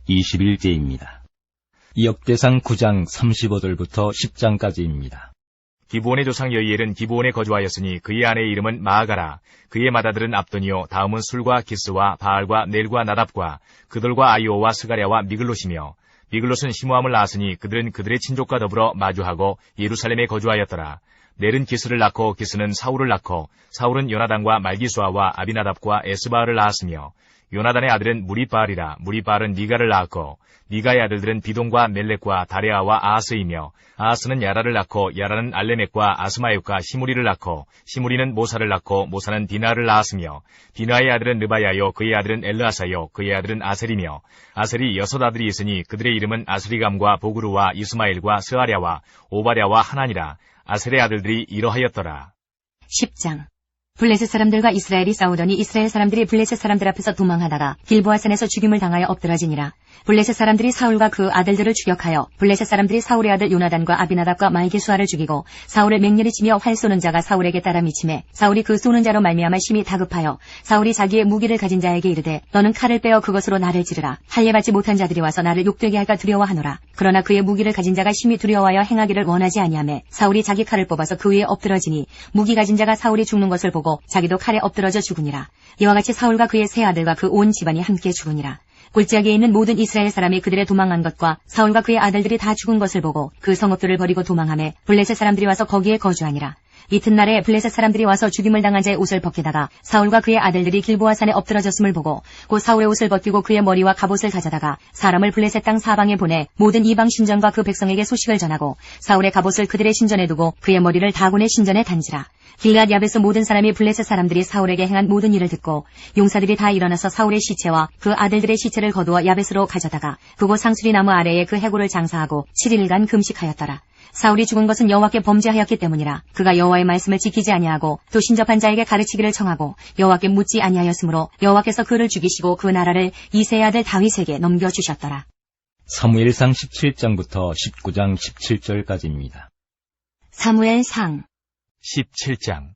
21제입니다. 역대상 9장 35절부터 10장까지입니다. 기브온의 조상 여이엘은 기브온에 거주하였으니 그의 아내의 이름은 마아가라. 그의 맏아들은 압돈이요 다음은 술과 기스와 바알과 넬과 나답과 그들과 아이오와 스가랴와 미글롯이며 미글롯은 시므함을 낳았으니 그들은 그들의 친족과 더불어 마주하고 예루살렘에 거주하였더라. 넬은 기스를 낳고 기스는 사울을 낳고 사울은 요나단과 말기수아와 아비나답과 에스바알을 낳았으며 요나단의 아들은 무리바알이라. 무리바알은 니가를 낳았고 니가의 아들들은 비동과 멜렉과 다레아와 아하스이며 아하스는 야라를 낳고 야라는 알레멕과 아스마옅과 시무리를 낳고 시무리는 모사를 낳고 모사는 디나를 낳았으며 디나의 아들은 르바야요 그의 아들은 엘르아사요 그의 아들은 아셀이며 아셀이 6 아들이 있으니 그들의 이름은 아스리감과 보그루와 이스마엘과 스아랴와 오바랴와 하나니라. 아셀의 아들들이 이러하였더라. 10장. 블레셋 사람들과 이스라엘이 싸우더니 이스라엘 사람들이 블레셋 사람들 앞에서 도망하다가 길보아산에서 죽임을 당하여 엎드러지니라. 블레셋 사람들이 사울과 그 아들들을 추격하여 블레셋 사람들이 사울의 아들 요나단과 아비나답과 말기수아를 죽이고 사울을 맹렬히 치며 활 쏘는 자가 사울에게 따라 미치매 사울이 그 쏘는 자로 말미암아 심히 다급하여 사울이 자기의 무기를 가진 자에게 이르되 너는 칼을 빼어 그것으로 나를 찌르라. 할례받지 못한 자들이 와서 나를 욕되게 할까 두려워하노라. 그러나 그의 무기를 가진 자가 심히 두려워하여 행하기를 원하지 아니하매 사울이 자기 칼을 뽑아서 그 위에 엎드러지니 무기 가진 자가 사울이 죽는 것을 보고 자기도 칼에 엎드러져 죽으니라. 이와 같이 사울과 그의 세 아들과 그 온 집안이 함께 죽으니라. 골짜기에 있는 모든 이스라엘 사람이 그들의 도망한 것과 사울과 그의 아들들이 다 죽은 것을 보고 그 성읍들을 버리고 도망하매 블레셋 사람들이 와서 거기에 거주하니라. 이튿날에 블레셋 사람들이 와서 죽임을 당한 자의 옷을 벗기다가 사울과 그의 아들들이 길보아산에 엎드러졌음을 보고 곧 사울의 옷을 벗기고 그의 머리와 갑옷을 가져다가 사람을 블레셋 땅 사방에 보내 모든 이방 신전과 그 백성에게 소식을 전하고 사울의 갑옷을 그들의 신전에 두고 그의 머리를 다곤의 신전에 단지라. 길앗 야베스 모든 사람이 블레셋 사람들이 사울에게 행한 모든 일을 듣고 용사들이 다 일어나서 사울의 시체와 그 아들들의 시체를 거두어 야베스로 가져다가 그곳 상수리 나무 아래에 그 해골을 장사하고 7일간 금식하였더라. 사울이 죽은 것은 여호와께 범죄하였기 때문이라. 그가 여호와의 말씀을 지키지 아니하고 또 신접한 자에게 가르치기를 청하고 여호와께 묻지 아니하였으므로 여호와께서 그를 죽이시고 그 나라를 이새의 아들 다윗에게 넘겨주셨더라. 사무엘상 17장부터 19장 17절까지입니다. 사무엘상 17장.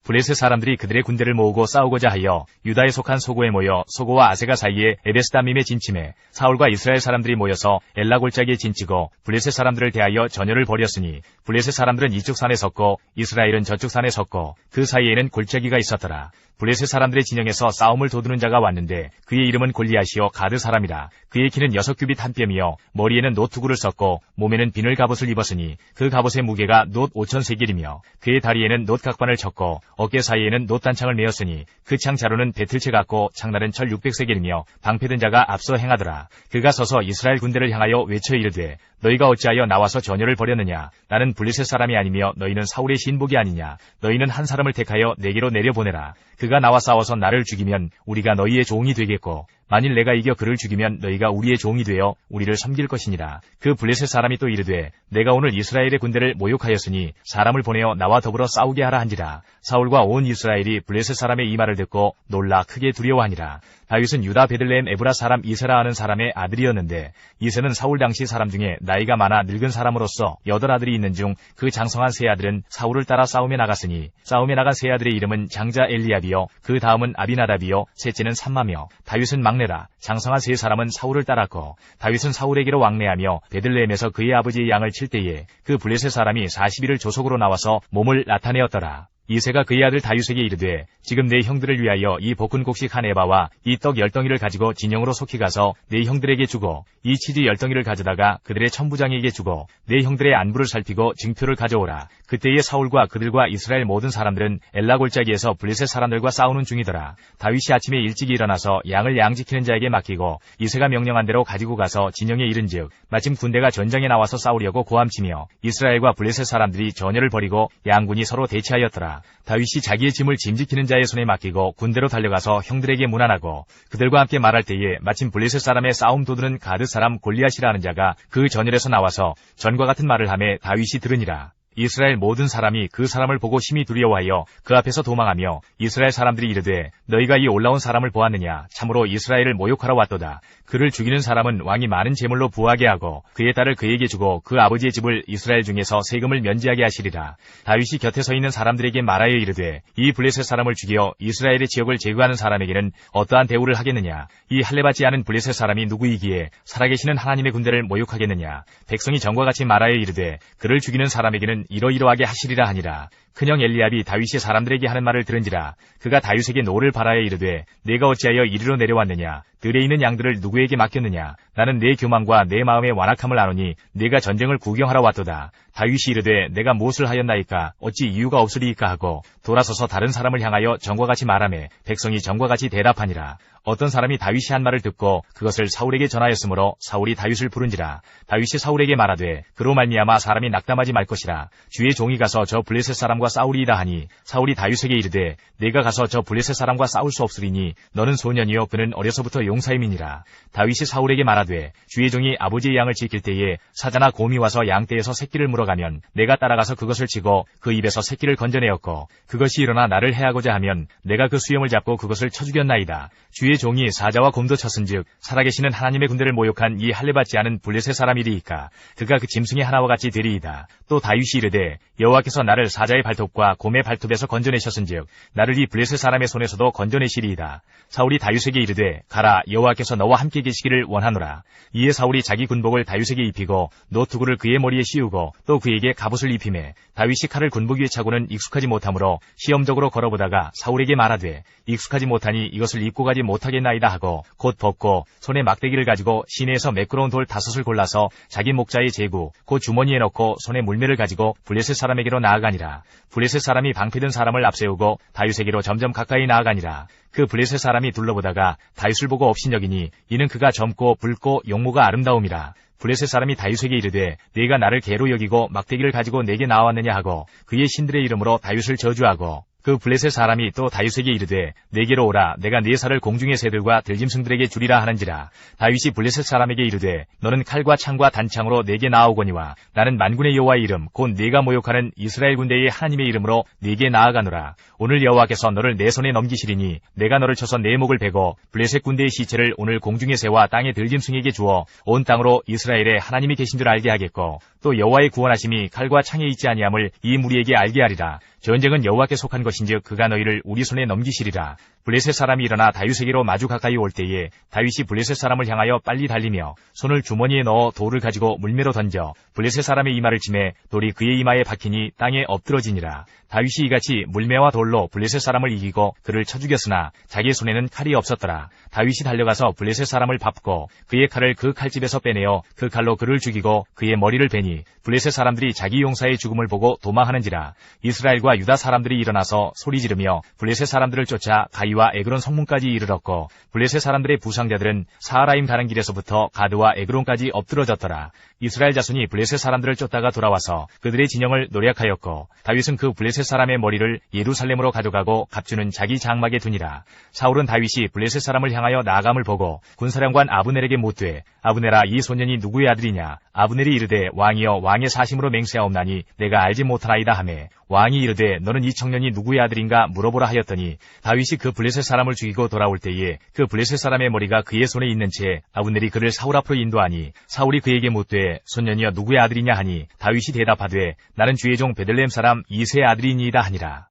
블레셋 사람들이 그들의 군대를 모으고 싸우고자 하여 유다에 속한 소고에 모여 소고와 아세가 사이에 에베스다밈에 진침해 사울과 이스라엘 사람들이 모여서 엘라 골짜기에 진치고 블레셋 사람들을 대하여 전열을 벌였으니 블레셋 사람들은 이쪽 산에 섰고 이스라엘은 저쪽 산에 섰고 그 사이에는 골짜기가 있었더라. 블레셋 사람들의 진영에서 싸움을 도두는 자가 왔는데 그의 이름은 골리앗이요 가드 사람이라. 그의 키는 6규빗 한 뼘이요 머리에는 놋투구를 썼고 몸에는 비늘 갑옷을 입었으니 그 갑옷의 무게가 놋 5,000세겔이며 그의 다리에는 놋 각반을 쳤고 어깨 사이에는 놋 단창을 메었으니 그 창 자루는 배틀채 같고 창날은 철 600세겔이며 방패든 자가 앞서 행하더라. 그가 서서 이스라엘 군대를 향하여 외쳐 이르되 너희가 어찌하여 나와서 전열을 벌였느냐. 나는 블레셋 사람이 아니며 너희는 사울의 신복이 아니냐. 너희는 한 사람을 택하여 내게로 내려보내라. 그가 나와 싸워서 나를 죽이면 우리가 너희의 종이 되겠고 만일 내가 이겨 그를 죽이면 너희가 우리의 종이 되어 우리를 섬길 것이니라. 그 블레셋 사람이 또 이르되 내가 오늘 이스라엘의 군대를 모욕하였으니 사람을 보내어 나와 더불어 싸우게 하라 한지라. 사울과 온 이스라엘이 블레셋 사람의 이 말을 듣고 놀라 크게 두려워하니라. 다윗은 유다 베들레헴 에브라 사람 이세라 하는 사람의 아들이었는데 이세는 사울 당시 사람 중에 나이가 많아 늙은 사람으로서 8 아들이 있는 중 그 장성한 세 아들은 사울을 따라 싸움에 나갔으니 싸움에 나간 세 아들의 이름은 장자 엘리압이요 그 다음은 아비나답이요 셋째는 삼마며 다윗은 막내라. 장성한 세 사람은 사울을 따랐고 다윗은 사울에게로 왕래하며 베들레헴에서 그의 아버지의 양을 칠 때에 그 블레셋 사람이 40일을 조속으로 나와서 몸을 나타내었더라. 이새가 그의 아들 다윗에게 이르되 지금 내 형들을 위하여 이 볶은 곡식 한 에바와 이 떡 10덩이를 가지고 진영으로 속히 가서 내 형들에게 주고 이 치즈 10덩이를 가져다가 그들의 천부장에게 주고 내 형들의 안부를 살피고 증표를 가져오라. 그때에 사울과 그들과 이스라엘 모든 사람들은 엘라 골짜기에서 블레셋 사람들과 싸우는 중이더라. 다윗이 아침에 일찍 일어나서 양을 양지키는 자에게 맡기고 이새가 명령한 대로 가지고 가서 진영에 이른즉 마침 군대가 전장에 나와서 싸우려고 고함치며 이스라엘과 블레셋 사람들이 전열을 벌이고 양군이 서로 대치하였더라. 다윗이 자기의 짐을 짐지키는 자의 손에 맡기고 군대로 달려가서 형들에게 문안하고 그들과 함께 말할 때에 마침 블레셋 사람의 싸움 도두는 가드 사람 골리앗이라 하는 자가 그 전열에서 나와서 전과 같은 말을 하매 다윗이 들으니라. 이스라엘 모든 사람이 그 사람을 보고 심히 두려워하여 그 앞에서 도망하며 이스라엘 사람들이 이르되 너희가 이 올라온 사람을 보았느냐? 참으로 이스라엘을 모욕하러 왔도다. 그를 죽이는 사람은 왕이 많은 제물로 부하게 하고 그의 딸을 그에게 주고 그 아버지의 집을 이스라엘 중에서 세금을 면제하게 하시리라. 다윗이 곁에 서 있는 사람들에게 말하여 이르되 이 블레셋 사람을 죽여 이스라엘의 지역을 제거하는 사람에게는 어떠한 대우를 하겠느냐? 이 할례받지 않은 블레셋 사람이 누구이기에 살아계시는 하나님의 군대를 모욕하겠느냐? 백성이 전과 같이 말하여 이르되 그를 죽이는 사람에게는 이러이러하게 하시리라 하니라. 큰형 엘리압이 다윗이 사람들에게 하는 말을 들은지라. 그가 다윗에게 노를 바라여 이르되 내가 어찌하여 이리로 내려왔느냐? 들에 있는 양들을 누구에게 맡겼느냐? 나는 내 교만과 내 마음의 완악함을 아노니 내가 전쟁을 구경하러 왔도다. 다윗이 이르되 내가 무엇을 하였나이까? 어찌 이유가 없으리이까 하고 돌아서서 다른 사람을 향하여 전과 같이 말하매 백성이 전과 같이 대답하니라. 어떤 사람이 다윗이 한 말을 듣고 그것을 사울에게 전하였으므로 사울이 다윗을 부른지라. 다윗이 사울에게 말하되 그로 말미암아 사람이 낙담하지 말 것이라. 주의 종이 가서 저 블레셋 사람과 싸우리이다 하니 사울이 다윗에게 이르되 내가 가서 저 블레셋 사람과 싸울 수 없으리니 너는 소년이요 그는 어려서부터 용사임이니라. 다윗이 사울에게 말하되 주의 종이 아버지의 양을 지킬 때에 사자나 곰이 와서 양떼에서 새끼를 물어가면 내가 따라가서 그것을 치고 그 입에서 새끼를 건져내었고 그것이 일어나 나를 해하고자 하면 내가 그 수염을 잡고 그것을 쳐 죽였나이다. 주의 종이 사자와 곰도 쳤은즉 살아계시는 하나님의 군대를 모욕한 이 할례받지 않은 블레셋 사람이리이까 그가 그 짐승의 하나와 같이 되리이다. 또 다윗이 이르되 여호와께서 나를 사자의 발톱과 곰의 발톱에서 건져내셨은즉 나를 이 블레셋 사람의 손에서도 건져내시리이다. 사울이 다윗에게 이르되 가라 여호와께서 너와 함께 계시기를 원하노라. 이에 사울이 자기 군복을 다윗에게 입히고 노투구를 그의 머리에 씌우고 또 그에게 갑옷을 입히매 다윗이 칼을 군복 위에 차고는 익숙하지 못하므로 시험적으로 걸어보다가 사울에게 말하되 익숙하지 못하니 이것을 입고 가지 못하겠나이다 하고 곧 벗고 손에 막대기를 가지고 시내에서 매끄러운 돌 5을 골라서 자기 목자의 제구 곧 주머니에 넣고 손에 물매를 가지고 블레셋 사람에게로 나아가니라. 블레셋 사람이 방패든 사람을 앞세우고 다윗에게로 점점 가까이 나아가니라. 그 블레셋 사람이 둘러보다가 다윗을 보고 업신여기니 이는 그가 젊고 붉고 용모가 아름다움이라. 블레셋 사람이 다윗에게 이르되 네가 나를 개로 여기고 막대기를 가지고 내게 나왔느냐 하고 그의 신들의 이름으로 다윗을 저주하고 그 블레셋 사람이 또 다윗에게 이르되 내게로 오라 내가 네 살을 공중의 새들과 들짐승들에게 주리라 하는지라. 다윗이 블레셋 사람에게 이르되 너는 칼과 창과 단창으로 내게 나아오거니와 나는 만군의 여호와의 이름 곧 네가 모욕하는 이스라엘 군대의 하나님의 이름으로 네게 나아가노라. 오늘 여호와께서 너를 내 손에 넘기시리니 내가 너를 쳐서 내 목을 베고 블레셋 군대의 시체를 오늘 공중의 새와 땅의 들짐승에게 주어 온 땅으로 이스라엘에 하나님이 계신 줄 알게 하겠고 또 여호와의 구원하심이 칼과 창에 있지 아니함을 이 무리에게 알게 하리라. 전쟁은 여호와께 속한 것인즉 그가 너희를 우리 손에 넘기시리라. 블레셋 사람이 일어나 다윗에게로 마주 가까이 올 때에 다윗이 블레셋 사람을 향하여 빨리 달리며 손을 주머니에 넣어 돌을 가지고 물매로 던져 블레셋 사람의 이마를 치매 돌이 그의 이마에 박히니 땅에 엎드러지니라. 다윗이 이같이 물매와 돌로 블레셋 사람을 이기고 그를 쳐 죽였으나 자기의 손에는 칼이 없었더라. 다윗이 달려가서 블레셋 사람을 밟고 그의 칼을 그 칼집에서 빼내어 그 칼로 그를 죽이고 그의 머리를 베니 블레셋 사람들이 자기 용사의 죽음을 보고 도망하는지라. 이스라엘과 유다 사람들이 일어나서 소리 지르며 블레셋 사람들을 쫓아 가이와 에그론 성문까지 이르렀고 블레셋 사람들의 부상자들은 사하라임 가는 길에서부터 가드와 에그론까지 엎드러졌더라. 이스라엘 자손이 블레셋 사람들을 쫓다가 돌아와서 그들의 진영을 노략하였고 다윗은 그 블레셋 사람의 머리를 예루살렘으로 가져가고 갑주는 자기 장막에 두니라. 사울은 다윗이 블레셋 사람을 향하여 나아감을 보고 군사령관 아브넬에게 묻되 아브넬아 이 소년이 누구의 아들이냐? 아브넬이 이르되 왕이여 왕의 사심으로 맹세하옵나니 내가 알지 못하나이다 하매 왕이 이르되 너는 이 청년이 누구의 아들인가 물어보라 하였더니 다윗이 그 블레셋 사람을 죽이고 돌아올 때에 그 블레셋 사람의 머리가 그의 손에 있는 채 아브넬이 그를 사울 앞으로 인도하니 사울이 그에게 묻되 소년이여 누구의 아들이냐 하니 다윗이 대답하되 나는 주의 종 베들레헴 사람 이새의 아들이니이다 하니라.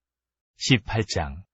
18장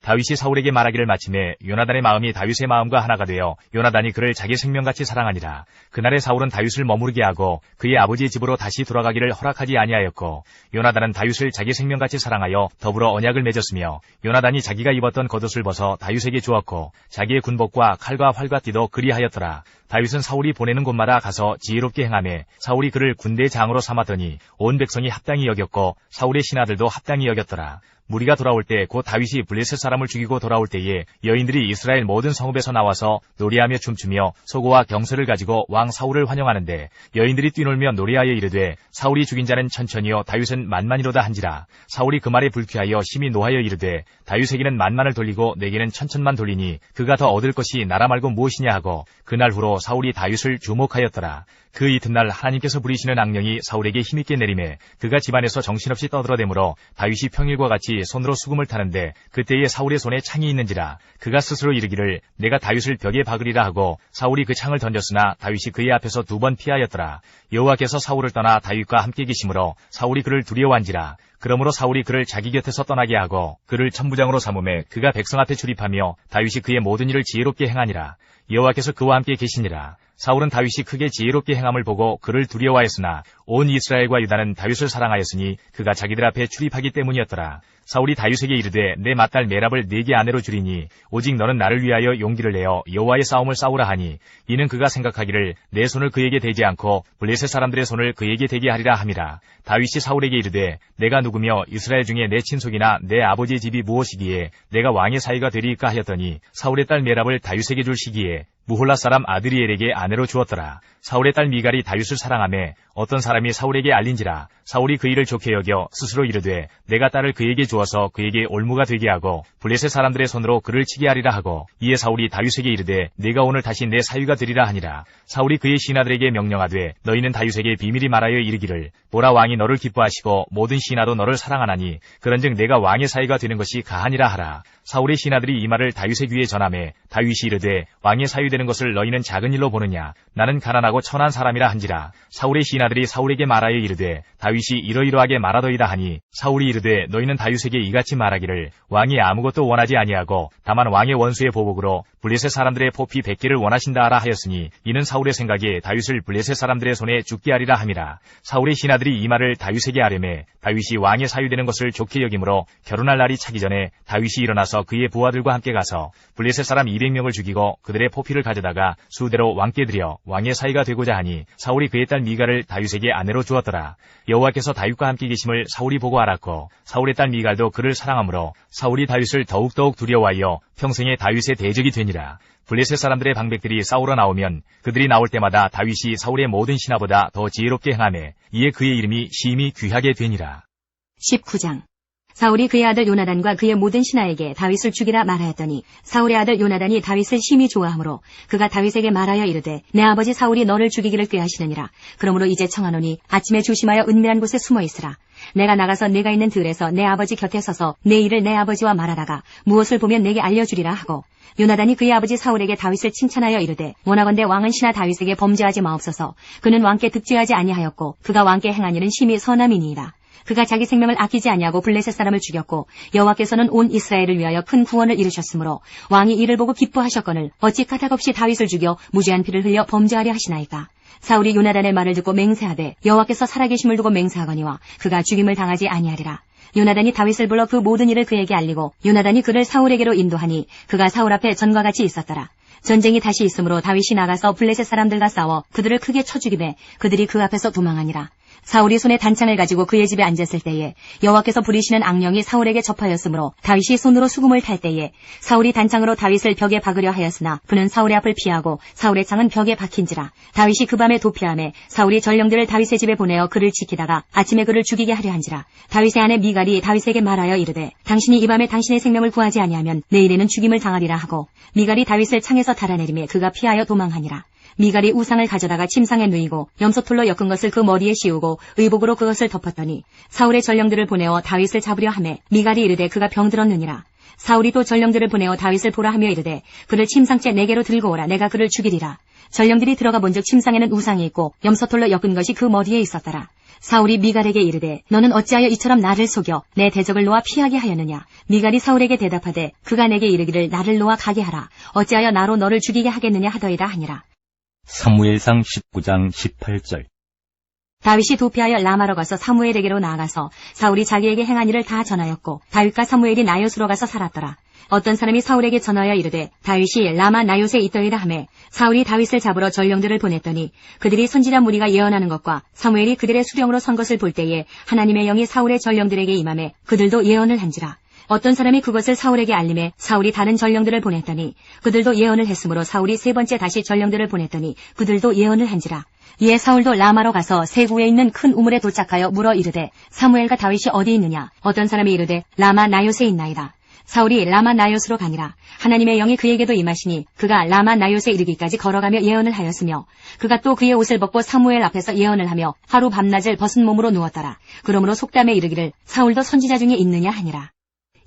다윗이 사울에게 말하기를 마침에 요나단의 마음이 다윗의 마음과 하나가 되어 요나단이 그를 자기 생명같이 사랑하니라. 그날에 사울은 다윗을 머무르게 하고 그의 아버지의 집으로 다시 돌아가기를 허락하지 아니하였고 요나단은 다윗을 자기 생명같이 사랑하여 더불어 언약을 맺었으며 요나단이 자기가 입었던 겉옷을 벗어 다윗에게 주었고 자기의 군복과 칼과 활과 띠도 그리하였더라. 다윗은 사울이 보내는 곳마다 가서 지혜롭게 행하매 사울이 그를 군대의 장으로 삼았더니 온 백성이 합당히 여겼고 사울의 신하들도 합당히 여겼더라. 무리가 돌아올 때 곧 다윗이 블레셋 사람을 죽이고 돌아올 때에 여인들이 이스라엘 모든 성읍에서 나와서 노래하며 춤추며 소고와 경서를 가지고 왕 사울을 환영하는데 여인들이 뛰놀며 노래하여 이르되 사울이 죽인 자는 천천히요 다윗은 만만이로다 한지라. 사울이 그 말에 불쾌하여 심히 노하여 이르되 다윗에게는 만만을 돌리고 내게는 천천만 돌리니 그가 더 얻을 것이 나라 말고 무엇이냐 하고 그날 후로 사울이 다윗을 주목하였더라. 그 이튿날 하나님께서 부리시는 악령이 사울에게 힘있게 내림에 그가 집안에서 정신없이 떠들어대므로 다윗이 평일과 같이 손으로 수금을 타는데 그때에 사울의 손에 창이 있는지라. 그가 스스로 이르기를 내가 다윗을 벽에 박으리라 하고 사울이 그 창을 던졌으나 다윗이 그의 앞에서 2번 피하였더라. 여호와께서 사울을 떠나 다윗과 함께 계심으로 사울이 그를 두려워한지라. 그러므로 사울이 그를 자기 곁에서 떠나게 하고 그를 천부장으로 삼음에 그가 백성 앞에 출입하며 다윗이 그의 모든 일을 지혜롭게 행하니라. 여호와께서 그와 함께 계시니라. 사울은 다윗이 크게 지혜롭게 행함을 보고 그를 두려워하였으나 온 이스라엘과 유다는 다윗을 사랑하였으니 그가 자기들 앞에 출입하기 때문이었더라. 사울이 다윗에게 이르되 내 맏딸 메랍을 네게 아내로 주리니 오직 너는 나를 위하여 용기를 내어 여호와의 싸움을 싸우라 하니 이는 그가 생각하기를 내 손을 그에게 대지 않고 블레셋 사람들의 손을 그에게 대게 하리라 함이라. 다윗이 사울에게 이르되 내가 누구며 이스라엘 중에 내 친속이나 내 아버지의 집이 무엇이기에 내가 왕의 사위가 되리이까 하였더니 사울의 딸 메랍을 다윗에게 줄 시기에 무홀라 사람 아드리엘에게 아내로 주었더라. 사울의 딸 미갈이 다윗을 사랑하매 어떤 사람이 사울에게 알린지라. 사울이 그 일을 좋게 여겨 스스로 이르되 내가 딸을 그에게 주어서 그에게 올무가 되게 하고 블레셋 사람들의 손으로 그를 치게 하리라 하고 이에 사울이 다윗에게 이르되 내가 오늘 다시 내 사위가 되리라 하니라. 사울이 그의 신하들에게 명령하되 너희는 다윗에게 비밀히 말하여 이르기를 보라 왕이 너를 기뻐하시고 모든 신하도 너를 사랑하나니 그런즉 내가 왕의 사위가 되는 것이 가하니라 하라. 사울의 신하들이 이 말을 다윗의 귀에 전하매 다윗이 이르되 왕의 사위 되는 것을 너희는 작은 일로 보느냐 나는 가난하고 천한 사람이라 한지라. 사울의 신하들이 사울에게 말하여 이르되 다윗이 이러이러하게 말하더이다 하니 사울이 이르되 너희는 다윗에게 이같이 말하기를 왕이 아무것도 원하지 아니하고 다만 왕의 원수의 보복으로 블레셋 사람들의 포피 100개를 원하신다 하라 하였으니 이는 사울의 생각에 다윗을 블레셋 사람들의 손에 죽게 하리라 함이라. 사울의 신하들이 이 말을 다윗에게 아뢰매 다윗이 왕의 사위 되는 것을 좋게 여기므로 결혼할 날이 차기 전에 다윗이 일어나서 그의 부하들과 함께 가서 블레셋 사람 200명을 죽이고 그들의 포피를 가져다가 수대로 왕께 드려 왕의 사위가 되고자 하니 사울이 그의 딸 미갈을 다윗에게 아내로 주었더라. 여호와께서 다윗과 함께 계심을 사울이 보고 알았고 사울의 딸 미갈도 그를 사랑하므로 사울이 다윗을 더욱더욱 두려워하여 평생에 다윗의 대적이 되니라. 블레셋 사람들의 방백들이 싸우러 나오면 그들이 나올 때마다 다윗이 사울의 모든 신하보다 더 지혜롭게 행하매 이에 그의 이름이 심히 귀하게 되니라. 19장 사울이 그의 아들 요나단과 그의 모든 신하에게 다윗을 죽이라 말하였더니 사울의 아들 요나단이 다윗을 심히 좋아하므로 그가 다윗에게 말하여 이르되 내 아버지 사울이 너를 죽이기를 꾀하시느니라. 그러므로 이제 청하노니 아침에 조심하여 은밀한 곳에 숨어 있으라. 내가 나가서 내가 있는 들에서 내 아버지 곁에 서서 내 일을 내 아버지와 말하다가 무엇을 보면 내게 알려주리라 하고 요나단이 그의 아버지 사울에게 다윗을 칭찬하여 이르되 원하건대 왕은 신하 다윗에게 범죄하지 마옵소서. 그는 왕께 득죄하지 아니하였고 그가 왕께 행한 일은 심히 선함이니이다. 그가 자기 생명을 아끼지 아니하고 블레셋 사람을 죽였고 여호와께서는 온 이스라엘을 위하여 큰 구원을 이루셨으므로 왕이 이를 보고 기뻐하셨거늘 어찌 까닭없이 다윗을 죽여 무죄한 피를 흘려 범죄하려 하시나이까. 사울이 요나단의 말을 듣고 맹세하되 여호와께서 살아계심을 두고 맹세하거니와 그가 죽임을 당하지 아니하리라. 요나단이 다윗을 불러 그 모든 일을 그에게 알리고 요나단이 그를 사울에게로 인도하니 그가 사울 앞에 전과 같이 있었더라. 전쟁이 다시 있으므로 다윗이 나가서 블레셋 사람들과 싸워 그들을 크게 쳐 죽이매 그들이 그 앞에서 도망하니라. 사울이 손에 단창을 가지고 그의 집에 앉았을 때에 여호와께서 부리시는 악령이 사울에게 접하였으므로 다윗이 손으로 수금을 탈 때에 사울이 단창으로 다윗을 벽에 박으려 하였으나 그는 사울의 앞을 피하고 사울의 창은 벽에 박힌지라. 다윗이 그 밤에 도피하매 사울이 전령들을 다윗의 집에 보내어 그를 지키다가 아침에 그를 죽이게 하려 한지라. 다윗의 아내 미갈이 다윗에게 말하여 이르되 당신이 이 밤에 당신의 생명을 구하지 아니하면 내일에는 죽임을 당하리라 하고 미갈이 다윗을 창에서 달아내리매 그가 피하여 도망하니라. 미갈이 우상을 가져다가 침상에 누이고 염소털로 엮은 것을 그 머리에 씌우고 의복으로 그것을 덮었더니 사울의 전령들을 보내어 다윗을 잡으려 하매 미갈이 이르되 그가 병들었느니라. 사울이 또 전령들을 보내어 다윗을 보라 하며 이르되 그를 침상째 내게로 들고 오라. 내가 그를 죽이리라. 전령들이 들어가 본즉 침상에는 우상이 있고 염소털로 엮은 것이 그 머리에 있었더라. 사울이 미갈에게 이르되 너는 어찌하여 이처럼 나를 속여 내 대적을 놓아 피하게 하였느냐. 미갈이 사울에게 대답하되 그가 내게 이르기를 나를 놓아 가게 하라. 어찌하여 나로 너를 죽이게 하겠느냐 하더이다 하니라. 사무엘상 19장 18절 다윗이 도피하여 라마로 가서 사무엘에게로 나아가서 사울이 자기에게 행한 일을 다 전하였고 다윗과 사무엘이 나요스로 가서 살았더라. 어떤 사람이 사울에게 전하여 이르되 다윗이 라마 나요스에 있더이다 하매 사울이 다윗을 잡으러 전령들을 보냈더니 그들이 선지자 무리가 예언하는 것과 사무엘이 그들의 수령으로 선 것을 볼 때에 하나님의 영이 사울의 전령들에게 임하매 그들도 예언을 한지라. 어떤 사람이 그것을 사울에게 알림해 사울이 다른 전령들을 보냈더니 그들도 예언을 했으므로 사울이 세 번째 다시 전령들을 보냈더니 그들도 예언을 한지라. 이에 사울도 라마로 가서 세구에 있는 큰 우물에 도착하여 물어 이르되 사무엘과 다윗이 어디 있느냐. 어떤 사람이 이르되 라마 나요스에 있나이다. 사울이 라마 나요스로 가니라. 하나님의 영이 그에게도 임하시니 그가 라마 나요스에 이르기까지 걸어가며 예언을 하였으며 그가 또 그의 옷을 벗고 사무엘 앞에서 예언을 하며 하루 밤낮을 벗은 몸으로 누웠더라. 그러므로 속담에 이르기를 사울도 선지자 중에 있느냐 하니라.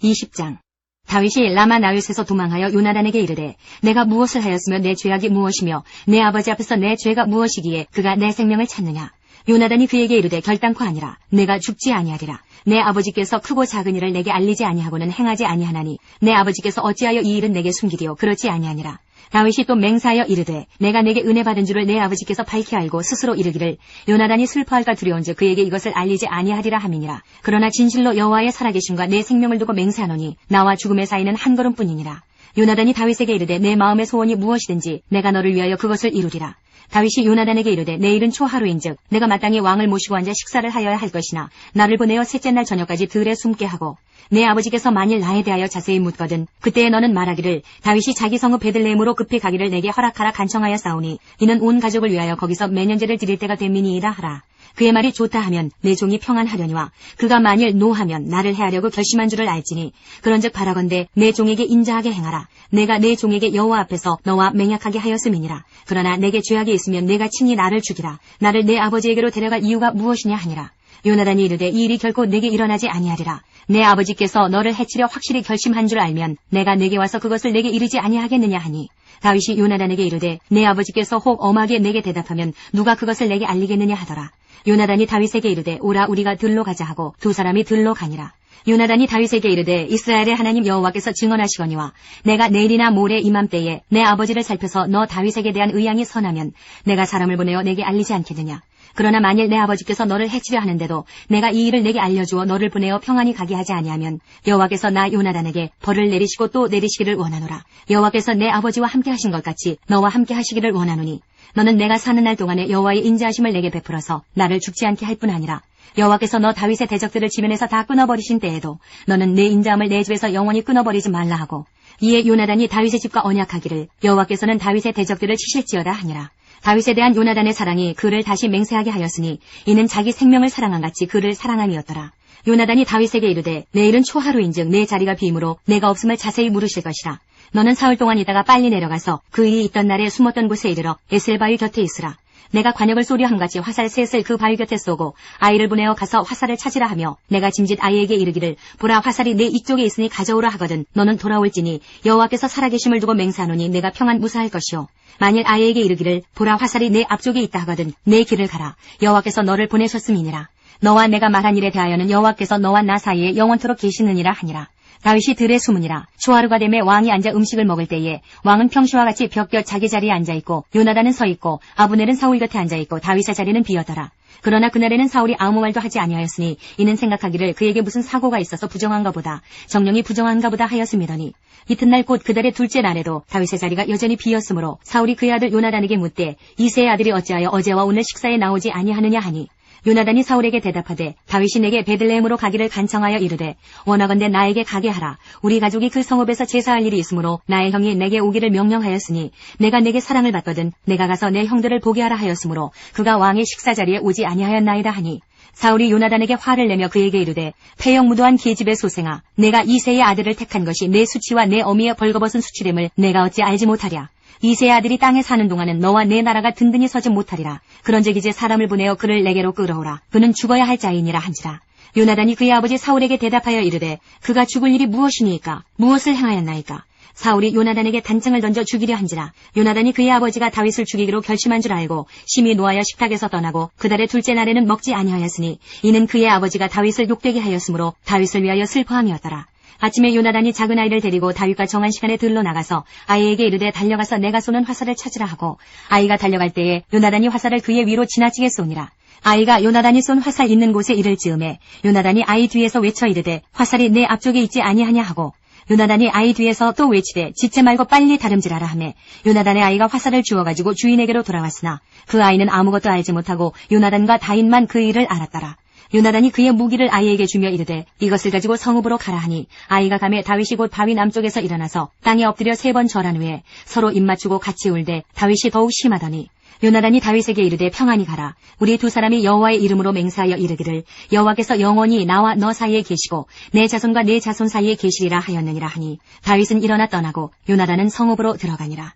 20장. 다윗이 라마 나요스에서 도망하여 요나단에게 이르되 내가 무엇을 하였으며 내 죄악이 무엇이며 내 아버지 앞에서 내 죄가 무엇이기에 그가 내 생명을 찾느냐. 요나단이 그에게 이르되 결단코 아니라. 내가 죽지 아니하리라. 내 아버지께서 크고 작은 일을 내게 알리지 아니하고는 행하지 아니하나니 내 아버지께서 어찌하여 이 일은 내게 숨기리요 그렇지 아니하니라. 다윗이 또 맹세하여 이르되 내가 내게 은혜 받은 줄을 내 아버지께서 밝히 알고 스스로 이르기를 요나단이 슬퍼할까 두려운즉 그에게 이것을 알리지 아니하리라 함이니라. 그러나 진실로 여호와의 살아계심과 내 생명을 두고 맹세하노니 나와 죽음의 사이는 한 걸음뿐이니라. 요나단이 다윗에게 이르되 내 마음의 소원이 무엇이든지 내가 너를 위하여 그것을 이루리라. 다윗이 요나단에게 이르되 내일은 초하루인즉 내가 마땅히 왕을 모시고 앉아 식사를 하여야 할 것이나 나를 보내어 셋째 날 저녁까지 들에 숨게 하고 내 아버지께서 만일 나에 대하여 자세히 묻거든 그때에 너는 말하기를 다윗이 자기 성읍 베들레헴으로 급히 가기를 내게 허락하라 간청하여 싸우니 이는 온 가족을 위하여 거기서 매년제를 드릴 때가 됨이니이다 하라. 그의 말이 좋다 하면 내 종이 평안하려니와 그가 만일 노하면 나를 해하려고 결심한 줄을 알지니 그런즉 바라건대 내 종에게 인자하게 행하라. 내가 내 종에게 여호와 앞에서 너와 맹약하게 하였음이니라. 그러나 내게 죄악이 있으면 내가 친히 나를 죽이라. 나를 내 아버지에게로 데려갈 이유가 무엇이냐 하니라. 요나단이 이르되 이 일이 결코 내게 일어나지 아니하리라. 내 아버지께서 너를 해치려 확실히 결심한 줄 알면 내가 내게 와서 그것을 내게 이르지 아니하겠느냐 하니 다윗이 요나단에게 이르되 내 아버지께서 혹 엄하게 내게 대답하면 누가 그것을 내게 알리겠느냐 하더라. 요나단이 다윗에게 이르되 오라 우리가 들로 가자 하고 두 사람이 들로 가니라. 요나단이 다윗에게 이르되 이스라엘의 하나님 여호와께서 증언하시거니와 내가 내일이나 모레 이맘때에 내 아버지를 살펴서 너 다윗에게 대한 의향이 선하면 내가 사람을 보내어 내게 알리지 않겠느냐. 그러나 만일 내 아버지께서 너를 해치려 하는데도 내가 이 일을 내게 알려주어 너를 보내어 평안히 가게 하지 아니하면 여호와께서 나 요나단에게 벌을 내리시고 또 내리시기를 원하노라. 여호와께서 내 아버지와 함께 하신 것 같이 너와 함께 하시기를 원하노니 너는 내가 사는 날 동안에 여호와의 인자하심을 내게 베풀어서 나를 죽지 않게 할 뿐 아니라 여호와께서 너 다윗의 대적들을 지면에서 다 끊어버리신 때에도 너는 내 인자함을 내 집에서 영원히 끊어버리지 말라 하고 이에 요나단이 다윗의 집과 언약하기를 여호와께서는 다윗의 대적들을 치실지어다 하니라. 다윗에 대한 요나단의 사랑이 그를 다시 맹세하게 하였으니 이는 자기 생명을 사랑한 같이 그를 사랑함이었더라. 요나단이 다윗에게 이르되 내일은 초하루인즉 내 자리가 비므로 내가 없음을 자세히 물으실 것이라. 너는 사흘 동안 있다가 빨리 내려가서 그 일이 있던 날에 숨었던 곳에 이르러 에셀 바위 곁에 있으라. 내가 관역을 쏘려함같이 화살 셋을 그 바위 곁에 쏘고 아이를 보내어 가서 화살을 찾으라 하며 내가 짐짓 아이에게 이르기를 보라 화살이 내 이쪽에 있으니 가져오라 하거든 너는 돌아올지니 여호와께서 살아계심을 두고 맹세하노니 내가 평안 무사할 것이요. 만일 아이에게 이르기를 보라 화살이 내 앞쪽에 있다 하거든 내 길을 가라. 여호와께서 너를 보내셨음이니라. 너와 내가 말한 일에 대하여는 여호와께서 너와 나 사이에 영원토록 계시느니라 하니라. 다윗이 들에 숨으니라. 초하루가 되매 왕이 앉아 음식을 먹을 때에 왕은 평시와 같이 벽 곁 자기 자리에 앉아있고 요나단은 서있고 아브넬은 사울 곁에 앉아있고 다윗의 자리는 비었더라. 그러나 그날에는 사울이 아무 말도 하지 아니하였으니 이는 생각하기를 그에게 무슨 사고가 있어서 부정한가 보다 정령이 부정한가 보다 하였음이더니 이튿날 곧 그달의 둘째 날에도 다윗의 자리가 여전히 비었으므로 사울이 그의 아들 요나단에게 묻되 이새의 아들이 어찌하여 어제와 오늘 식사에 나오지 아니하느냐 하니 요나단이 사울에게 대답하되 다윗이 내게 베들레헴으로 가기를 간청하여 이르되 원하건대 나에게 가게 하라. 우리 가족이 그 성읍에서 제사할 일이 있으므로 나의 형이 내게 오기를 명령하였으니 내가 내게 사랑을 받거든 내가 가서 내 형들을 보게 하라 하였으므로 그가 왕의 식사 자리에 오지 아니하였나이다 하니 사울이 요나단에게 화를 내며 그에게 이르되 패역무도한 계집의 소생아 내가 이새의 아들을 택한 것이 내 수치와 내 어미의 벌거벗은 수치됨을 내가 어찌 알지 못하랴. 이새의 아들이 땅에 사는 동안은 너와 내 나라가 든든히 서지 못하리라. 그런즉 이제 사람을 보내어 그를 내게로 끌어오라. 그는 죽어야 할 자이니라 한지라. 요나단이 그의 아버지 사울에게 대답하여 이르되 그가 죽을 일이 무엇이니까 무엇을 행하였나이까. 사울이 요나단에게 단창을 던져 죽이려 한지라. 요나단이 그의 아버지가 다윗을 죽이기로 결심한 줄 알고 심히 노하여 식탁에서 떠나고 그달의 둘째 날에는 먹지 아니하였으니 이는 그의 아버지가 다윗을 욕되게 하였으므로 다윗을 위하여 슬퍼함이었더라. 아침에 요나단이 작은 아이를 데리고 다윗과 정한 시간에 들러 나가서 아이에게 이르되 달려가서 내가 쏘는 화살을 찾으라 하고 아이가 달려갈 때에 요나단이 화살을 그의 위로 지나치게 쏘니라. 아이가 요나단이 쏜 화살 있는 곳에 이를 즈음에 요나단이 아이 뒤에서 외쳐 이르되 화살이 내 앞쪽에 있지 아니하냐 하고 요나단이 아이 뒤에서 또 외치되 짓지 말고 빨리 다름질하라 하매 요나단의 아이가 화살을 주워가지고 주인에게로 돌아왔으나 그 아이는 아무것도 알지 못하고 요나단과 다윗만 그 일을 알았더라. 요나단이 그의 무기를 아이에게 주며 이르되 이것을 가지고 성읍으로 가라 하니 아이가 가매 다윗이 곧 바위 남쪽에서 일어나서 땅에 엎드려 3번 절한 후에 서로 입맞추고 같이 울되 다윗이 더욱 심하더니 요나단이 다윗에게 이르되 평안히 가라. 우리 두 사람이 여호와의 이름으로 맹세하여 이르기를 여호와께서 영원히 나와 너 사이에 계시고 내 자손과 내 자손 사이에 계시리라 하였느니라 하니 다윗은 일어나 떠나고 요나단은 성읍으로 들어가니라.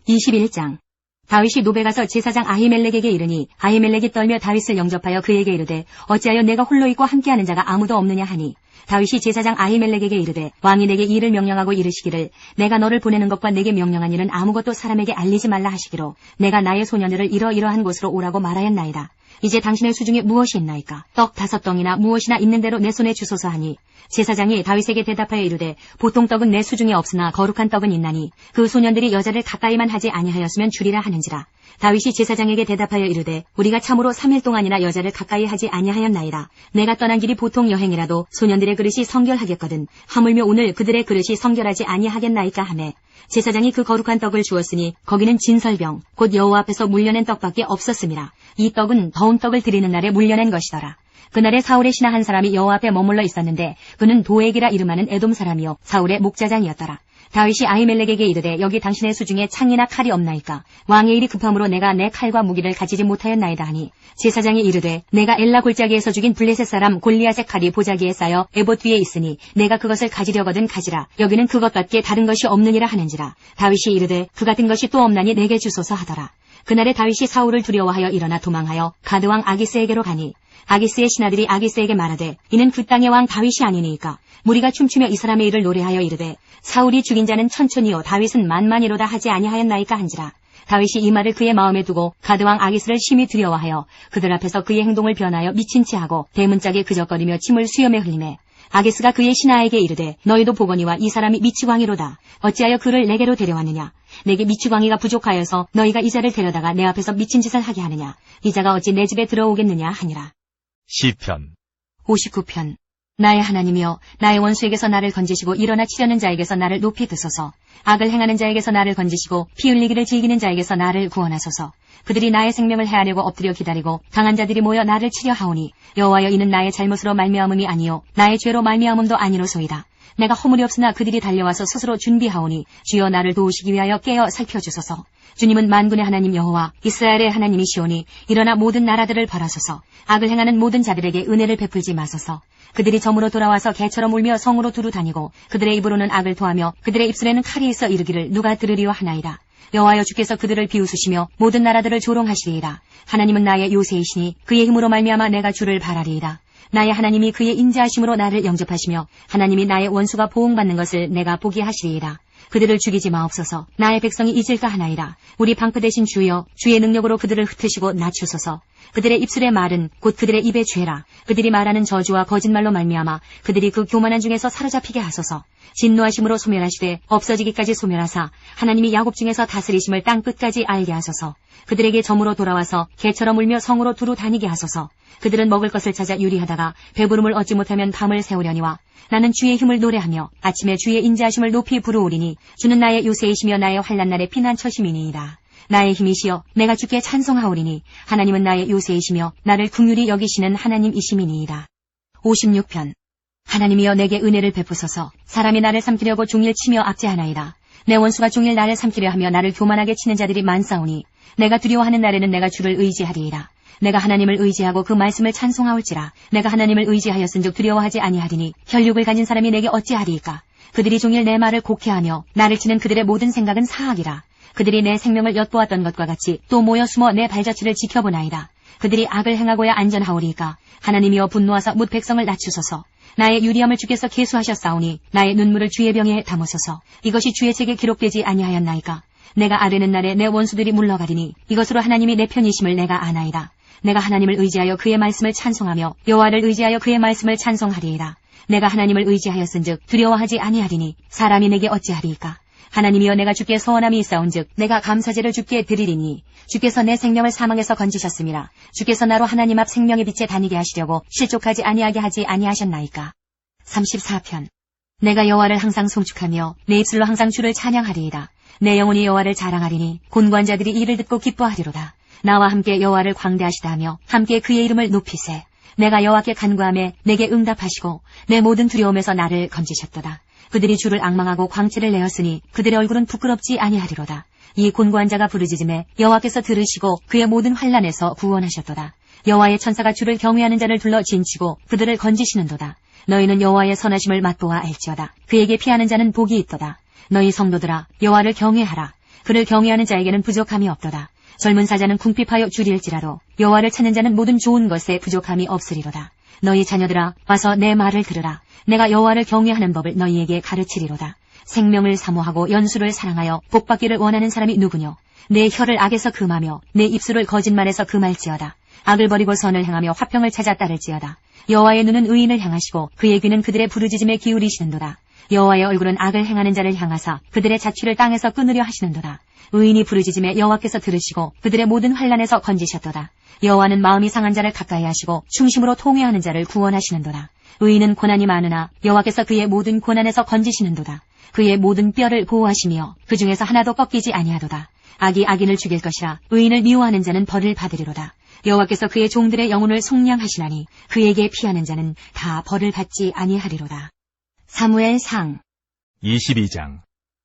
21장. 다윗이 노베 가서 제사장 아히멜렉에게 이르니 아히멜렉이 떨며 다윗을 영접하여 그에게 이르되 어찌하여 내가 홀로 있고 함께하는 자가 아무도 없느냐 하니 다윗이 제사장 아히멜렉에게 이르되 왕이 내게 일을 명령하고 이르시기를 내가 너를 보내는 것과 내게 명령한 일은 아무것도 사람에게 알리지 말라 하시기로 내가 나의 소년들을 이러이러한 곳으로 오라고 말하였나이다. 이제 당신의 수중에 무엇이 있나이까? 떡 5덩이나 무엇이나 있는 대로 내 손에 주소서 하니 제사장이 다윗에게 대답하여 이르되 보통 떡은 내 수중에 없으나 거룩한 떡은 있나니 그 소년들이 여자를 가까이만 하지 아니하였으면 주리라 하는지라. 다윗이 제사장에게 대답하여 이르되 우리가 참으로 3일 동안이나 여자를 가까이 하지 아니하였나이다. 내가 떠난 길이 보통 여행이라도 소년들의 그릇이 성결하겠거든 하물며 오늘 그들의 그릇이 성결하지 아니하겠나이까 하매 제사장이 그 거룩한 떡을 주었으니 거기는 진설병 곧 여호와 앞에서 물려낸 떡밖에 없었음이라. 이 떡은 더운 떡을 드리는 날에 물려낸 것이더라. 그날에 사울의 신하 한 사람이 여호와 앞에 머물러 있었는데 그는 도액이라 이름하는 에돔 사람이요 사울의 목자장이었더라. 다윗이 아히멜렉에게 이르되 여기 당신의 수중에 창이나 칼이 없나이까? 왕의 일이 급함으로 내가 내 칼과 무기를 가지지 못하였나이다 하니 제사장이 이르되 내가 엘라 골짜기에서 죽인 블레셋 사람 골리앗의 칼이 보자기에 쌓여 에봇 위에 있으니 내가 그것을 가지려거든 가지라. 여기는 그것밖에 다른 것이 없느니라 하는지라. 다윗이 이르되 그 같은 것이 또 없나니 내게 주소서 하더라. 그날에 다윗이 사울을 두려워하여 일어나 도망하여 가드왕 아기스에게로 가니 아기스의 신하들이 아기스에게 말하되 이는 그 땅의 왕 다윗이 아니니까 무리가 춤추며 이 사람의 일을 노래하여 이르되 사울이 죽인 자는 천천히요 다윗은 만만이로다 하지 아니하였나이까 한지라. 다윗이 이 말을 그의 마음에 두고 가드왕 아기스를 심히 두려워하여 그들 앞에서 그의 행동을 변하여 미친 채 하고 대문짝에 그적거리며 침을 수염에 흘리매 아기스가 그의 신하에게 이르되 너희도 보거니와 이 사람이 미치광이로다. 어찌하여 그를 내게로 데려왔느냐? 내게 미치광이가 부족하여서 너희가 이 자를 데려다가 내 앞에서 미친 짓을 하게 하느냐? 이 자가 어찌 내 집에 들어오겠느냐 하니라. 시편 59편. 나의 하나님이여 나의 원수에게서 나를 건지시고 일어나 치려는 자에게서 나를 높이 드소서. 악을 행하는 자에게서 나를 건지시고 피 흘리기를 즐기는 자에게서 나를 구원하소서. 그들이 나의 생명을 해하려고 엎드려 기다리고 강한 자들이 모여 나를 치려 하오니 여호와여 이는 나의 잘못으로 말미암음이 아니요 나의 죄로 말미암음도 아니로소이다. 내가 허물이 없으나 그들이 달려와서 스스로 준비하오니 주여 나를 도우시기 위하여 깨어 살펴주소서. 주님은 만군의 하나님 여호와 이스라엘의 하나님이시오니 일어나 모든 나라들을 벌하소서. 악을 행하는 모든 자들에게 은혜를 베풀지 마소서. 그들이 점으로 돌아와서 개처럼 울며 성으로 두루 다니고 그들의 입으로는 악을 토하며 그들의 입술에는 칼이 있어 이르기를 누가 들으리오 하나이다. 여호와여 주께서 그들을 비웃으시며 모든 나라들을 조롱하시리이다. 하나님은 나의 요새이시니 그의 힘으로 말미암아 내가 주를 바라리이다. 나의 하나님이 그의 인자하심으로 나를 영접하시며 하나님이 나의 원수가 보응받는 것을 내가 보게 하시리이다. 그들을 죽이지 마옵소서. 나의 백성이 잊을까 하나이다. 우리 방패 대신 주여 주의 능력으로 그들을 흩으시고 낮추소서. 그들의 입술의 말은 곧 그들의 입의 죄라. 그들이 말하는 저주와 거짓말로 말미암아 그들이 그 교만한 중에서 사로잡히게 하소서. 진노하심으로 소멸하시되 없어지기까지 소멸하사 하나님이 야곱 중에서 다스리심을 땅 끝까지 알게 하소서. 그들에게 점으로 돌아와서 개처럼 울며 성으로 두루 다니게 하소서. 그들은 먹을 것을 찾아 유리하다가 배부름을 얻지 못하면 밤을 새우려니와 나는 주의 힘을 노래하며 아침에 주의 인자하심을 높이 부르오리니 주는 나의 요새이시며 나의 환난날의 피난처심이니이다. 나의 힘이시여 내가 주께 찬송하오리니 하나님은 나의 요새이시며 나를 긍휼히 여기시는 하나님이심이니이다. 56편. 하나님이여 내게 은혜를 베푸소서. 사람이 나를 삼키려고 종일 치며 압제하나이다. 내 원수가 종일 나를 삼키려 하며 나를 교만하게 치는 자들이 많사오니 내가 두려워하는 날에는 내가 주를 의지하리이다. 내가 하나님을 의지하고 그 말씀을 찬송하올지라. 내가 하나님을 의지하였은즉 두려워하지 아니하리니 혈육을 가진 사람이 내게 어찌하리이까. 그들이 종일 내 말을 곡해하며 나를 치는 그들의 모든 생각은 사악이라. 그들이 내 생명을 엿보았던 것과 같이 또 모여 숨어 내 발자취를 지켜보나이다. 그들이 악을 행하고야 안전하오리이까. 하나님이여 분노하사 뭇 백성을 낮추소서. 나의 유리함을 주께서 계수하셨사오니 나의 눈물을 주의 병에 담으소서. 이것이 주의 책에 기록되지 아니하였나이까. 내가 아뢰는 날에 내 원수들이 물러가리니 이것으로 하나님이 내 편이심을 내가 아나이다. 내가 하나님을 의지하여 그의 말씀을 찬송하며 여호와를 의지하여 그의 말씀을 찬송하리이다. 내가 하나님을 의지하였은즉 두려워하지 아니하리니 사람이 내게 어찌하리이까. 하나님이여 내가 주께 소원함이 있사온즉 내가 감사제를 주께 드리리니 주께서 내 생명을 사망에서 건지셨음이라. 주께서 나로 하나님 앞 생명의 빛에 다니게 하시려고 실족하지 아니하게 하지 아니하셨나이까. 34편. 내가 여호와를 항상 송축하며 내 입술로 항상 주를 찬양하리이다. 내 영혼이 여호와를 자랑하리니 곤고한 자들이 이를 듣고 기뻐하리로다. 나와 함께 여호와를 광대하시다 하며 함께 그의 이름을 높이세. 내가 여호와께 간구하며 내게 응답하시고 내 모든 두려움에서 나를 건지셨도다. 그들이 주를 앙망하고 광채를 내었으니 그들의 얼굴은 부끄럽지 아니하리로다. 이 곤고한 자가 부르짖음에 여호와께서 들으시고 그의 모든 환난에서 구원하셨도다. 여호와의 천사가 주를 경외하는 자를 둘러 진치고 그들을 건지시는도다. 너희는 여호와의 선하심을 맛보아 알지어다. 그에게 피하는 자는 복이 있도다. 너희 성도들아 여호와를 경외하라. 그를 경외하는 자에게는 부족함이 없도다. 젊은 사자는 궁핍하여 줄일지라도 여호와를 찾는 자는 모든 좋은 것에 부족함이 없으리로다. 너희 자녀들아 와서 내 말을 들으라. 내가 여호와를 경외하는 법을 너희에게 가르치리로다. 생명을 사모하고 연수를 사랑하여 복받기를 원하는 사람이 누구뇨? 내 혀를 악에서 금하며 내 입술을 거짓말에서 금할지어다. 악을 버리고 선을 행하며 화평을 찾아 따를지어다. 여호와의 눈은 의인을 향하시고 그의 귀는 그들의 부르짖음에 기울이시는도다. 여호와의 얼굴은 악을 행하는 자를 향하사 그들의 자취를 땅에서 끊으려 하시는도다. 의인이 부르짖음에 여호와께서 들으시고 그들의 모든 환난에서 건지셨도다. 여호와는 마음이 상한 자를 가까이 하시고 중심으로 통회하는 자를 구원하시는도다. 의인은 고난이 많으나 여호와께서 그의 모든 고난에서 건지시는도다. 그의 모든 뼈를 보호하시며 그 중에서 하나도 꺾이지 아니하도다. 악이 악인을 죽일 것이라. 의인을 미워하는 자는 벌을 받으리로다. 여호와께서 그의 종들의 영혼을 속량하시나니 그에게 피하는 자는 다 벌을 받지 아니하리로다. 사무엘상 22장.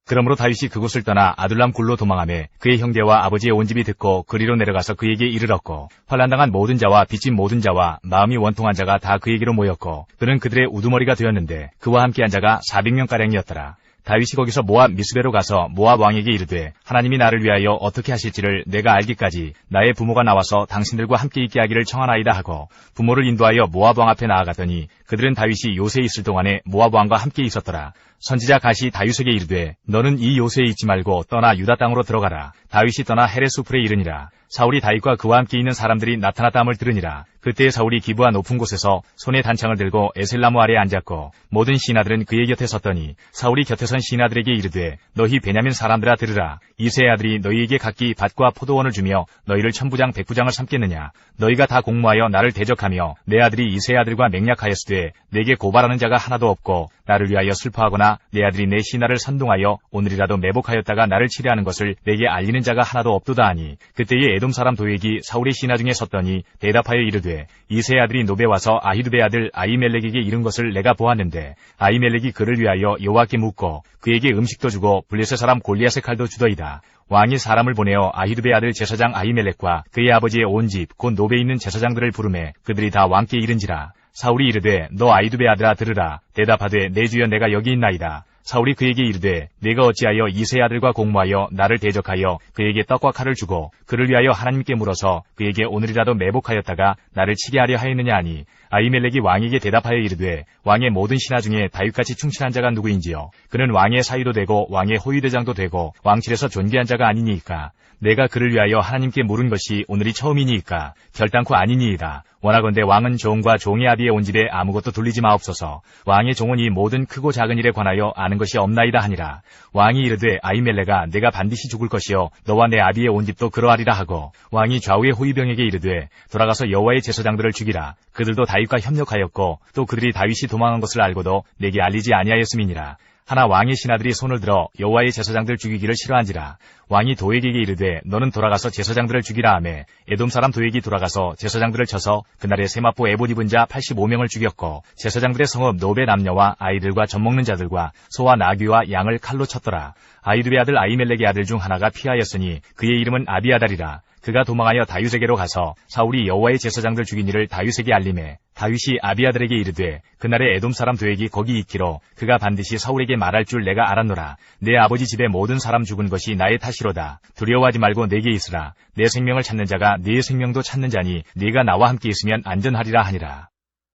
그러므로 다윗이 그곳을 떠나 아둘람 굴로 도망하며 그의 형제와 아버지의 온 집이 듣고 그리로 내려가서 그에게 이르렀고 환난당한 모든 자와 빚진 모든 자와 마음이 원통한 자가 다 그에게로 모였고 그는 그들의 우두머리가 되었는데 그와 함께한 자가 400명가량이었더라. 다윗이 거기서 모압 미스베로 가서 모압 왕에게 이르되 하나님이 나를 위하여 어떻게 하실지를 내가 알기까지 나의 부모가 나와서 당신들과 함께 있게 하기를 청하나이다 하고 부모를 인도하여 모압 왕 앞에 나아가더니 그들은 다윗이 요새에 있을 동안에 모압 왕과 함께 있었더라. 선지자 갓이 다윗에게 이르되 너는 이 요새에 있지 말고 떠나 유다 땅으로 들어가라. 다윗이 떠나 헤레스우풀에 이르니라. 사울이 다윗과 그와 함께 있는 사람들이 나타났다함을 들으니라. 그때 사울이 기브아 높은 곳에서 손에 단창을 들고 에셀나무 아래에 앉았고 모든 신하들은 그의 곁에 섰더니 사울이 곁에 선 신하들에게 이르되 너희 베냐민 사람들아 들으라. 이새의 아들이 너희에게 각기 밭과 포도원을 주며 너희를 천부장 백부장을 삼겠느냐. 너희가 다 공모하여 나를 대적하며 내 아들이 이새의 아들과 맹약하였으되 내게 고발하는 자가 하나도 없고 나를 위하여 슬퍼하거나 내 아들이 내 신하를 선동하여 오늘이라도 매복하였다가 나를 치려하는 것을 내게 알리는 자가 하나도 없도다 하니 그때에 에돔 사람 도액이 사울의 신하 중에 섰더니 대답하여 이르되 이새의 아들이 노베 와서 아히두베 아들 아히멜렉에게 이른 것을 내가 보았는데 아히멜렉이 그를 위하여 여호와께 묻고 그에게 음식도 주고 블레셋 사람 골리앗의 칼도 주더이다. 왕이 사람을 보내어 아히두베 아들 제사장 아히멜렉과 그의 아버지의 온 집 곧 노베에 있는 제사장들을 부르매 그들이 다 왕께 이른지라. 사울이 이르되 너 아히두베 아들아 들으라. 대답하되 내 주여 내가 여기 있나이다. 사울이 그에게 이르되 내가 어찌하여 이새의 아들과 공모하여 나를 대적하여 그에게 떡과 칼을 주고 그를 위하여 하나님께 물어서 그에게 오늘이라도 매복하였다가 나를 치게 하려 하였느냐 하니 아히멜렉이 왕에게 대답하여 이르되 왕의 모든 신하 중에 다윗같이 충실한 자가 누구인지요. 그는 왕의 사위도 되고 왕의 호위대장도 되고 왕실에서 존귀한 자가 아니니이까. 내가 그를 위하여 하나님께 물은 것이 오늘이 처음이니이까 결단코 아니니이다. 원하건대 왕은 종과 종의 아비의 온 집에 아무것도 돌리지 마옵소서. 왕의 종은 이 모든 크고 작은 일에 관하여 아는 것이 없나이다 하니라. 왕이 이르되 아히멜렉아 내가 반드시 죽을 것이요 너와 내 아비의 온 집도 그러하리라 하고 왕이 좌우의 호위병에게 이르되 돌아가서 여호와의 제사장들을 죽이라. 그들도 다윗과 협력하였고 또 그들이 다윗이 도망한 것을 알고도 내게 알리지 아니하였음이니라. 하나 왕의 신하들이 손을 들어 여호와의 제사장들 죽이기를 싫어한지라. 왕이 도액에게 이르되 너는 돌아가서 제사장들을 죽이라 하매 에돔 사람 도액이 돌아가서 제사장들을 쳐서 그날에 세마포 에봇 입은 자 85명을 죽였고 제사장들의 성읍 노베 남녀와 아이들과 젖먹는 자들과 소와 나귀와 양을 칼로 쳤더라. 아히두베 아들 아히멜렉의 아들 중 하나가 피하였으니 그의 이름은 아비아달이라. 그가 도망하여 다윗에게로 가서 사울이 여호와의 제사장들 죽인 일을 다윗에게 알림해 다윗이 아비아달에게 이르되 그날에 에돔 사람 도액이 거기 있기로 그가 반드시 사울에게 말할 줄 내가 알았노라. 내 아버지 집의 모든 사람 죽은 것이 나의 탓이로다. 두려워하지 말고 내게 있으라. 내 생명을 찾는 자가 네 생명도 찾는 자니 네가 나와 함께 있으면 안전하리라 하니라.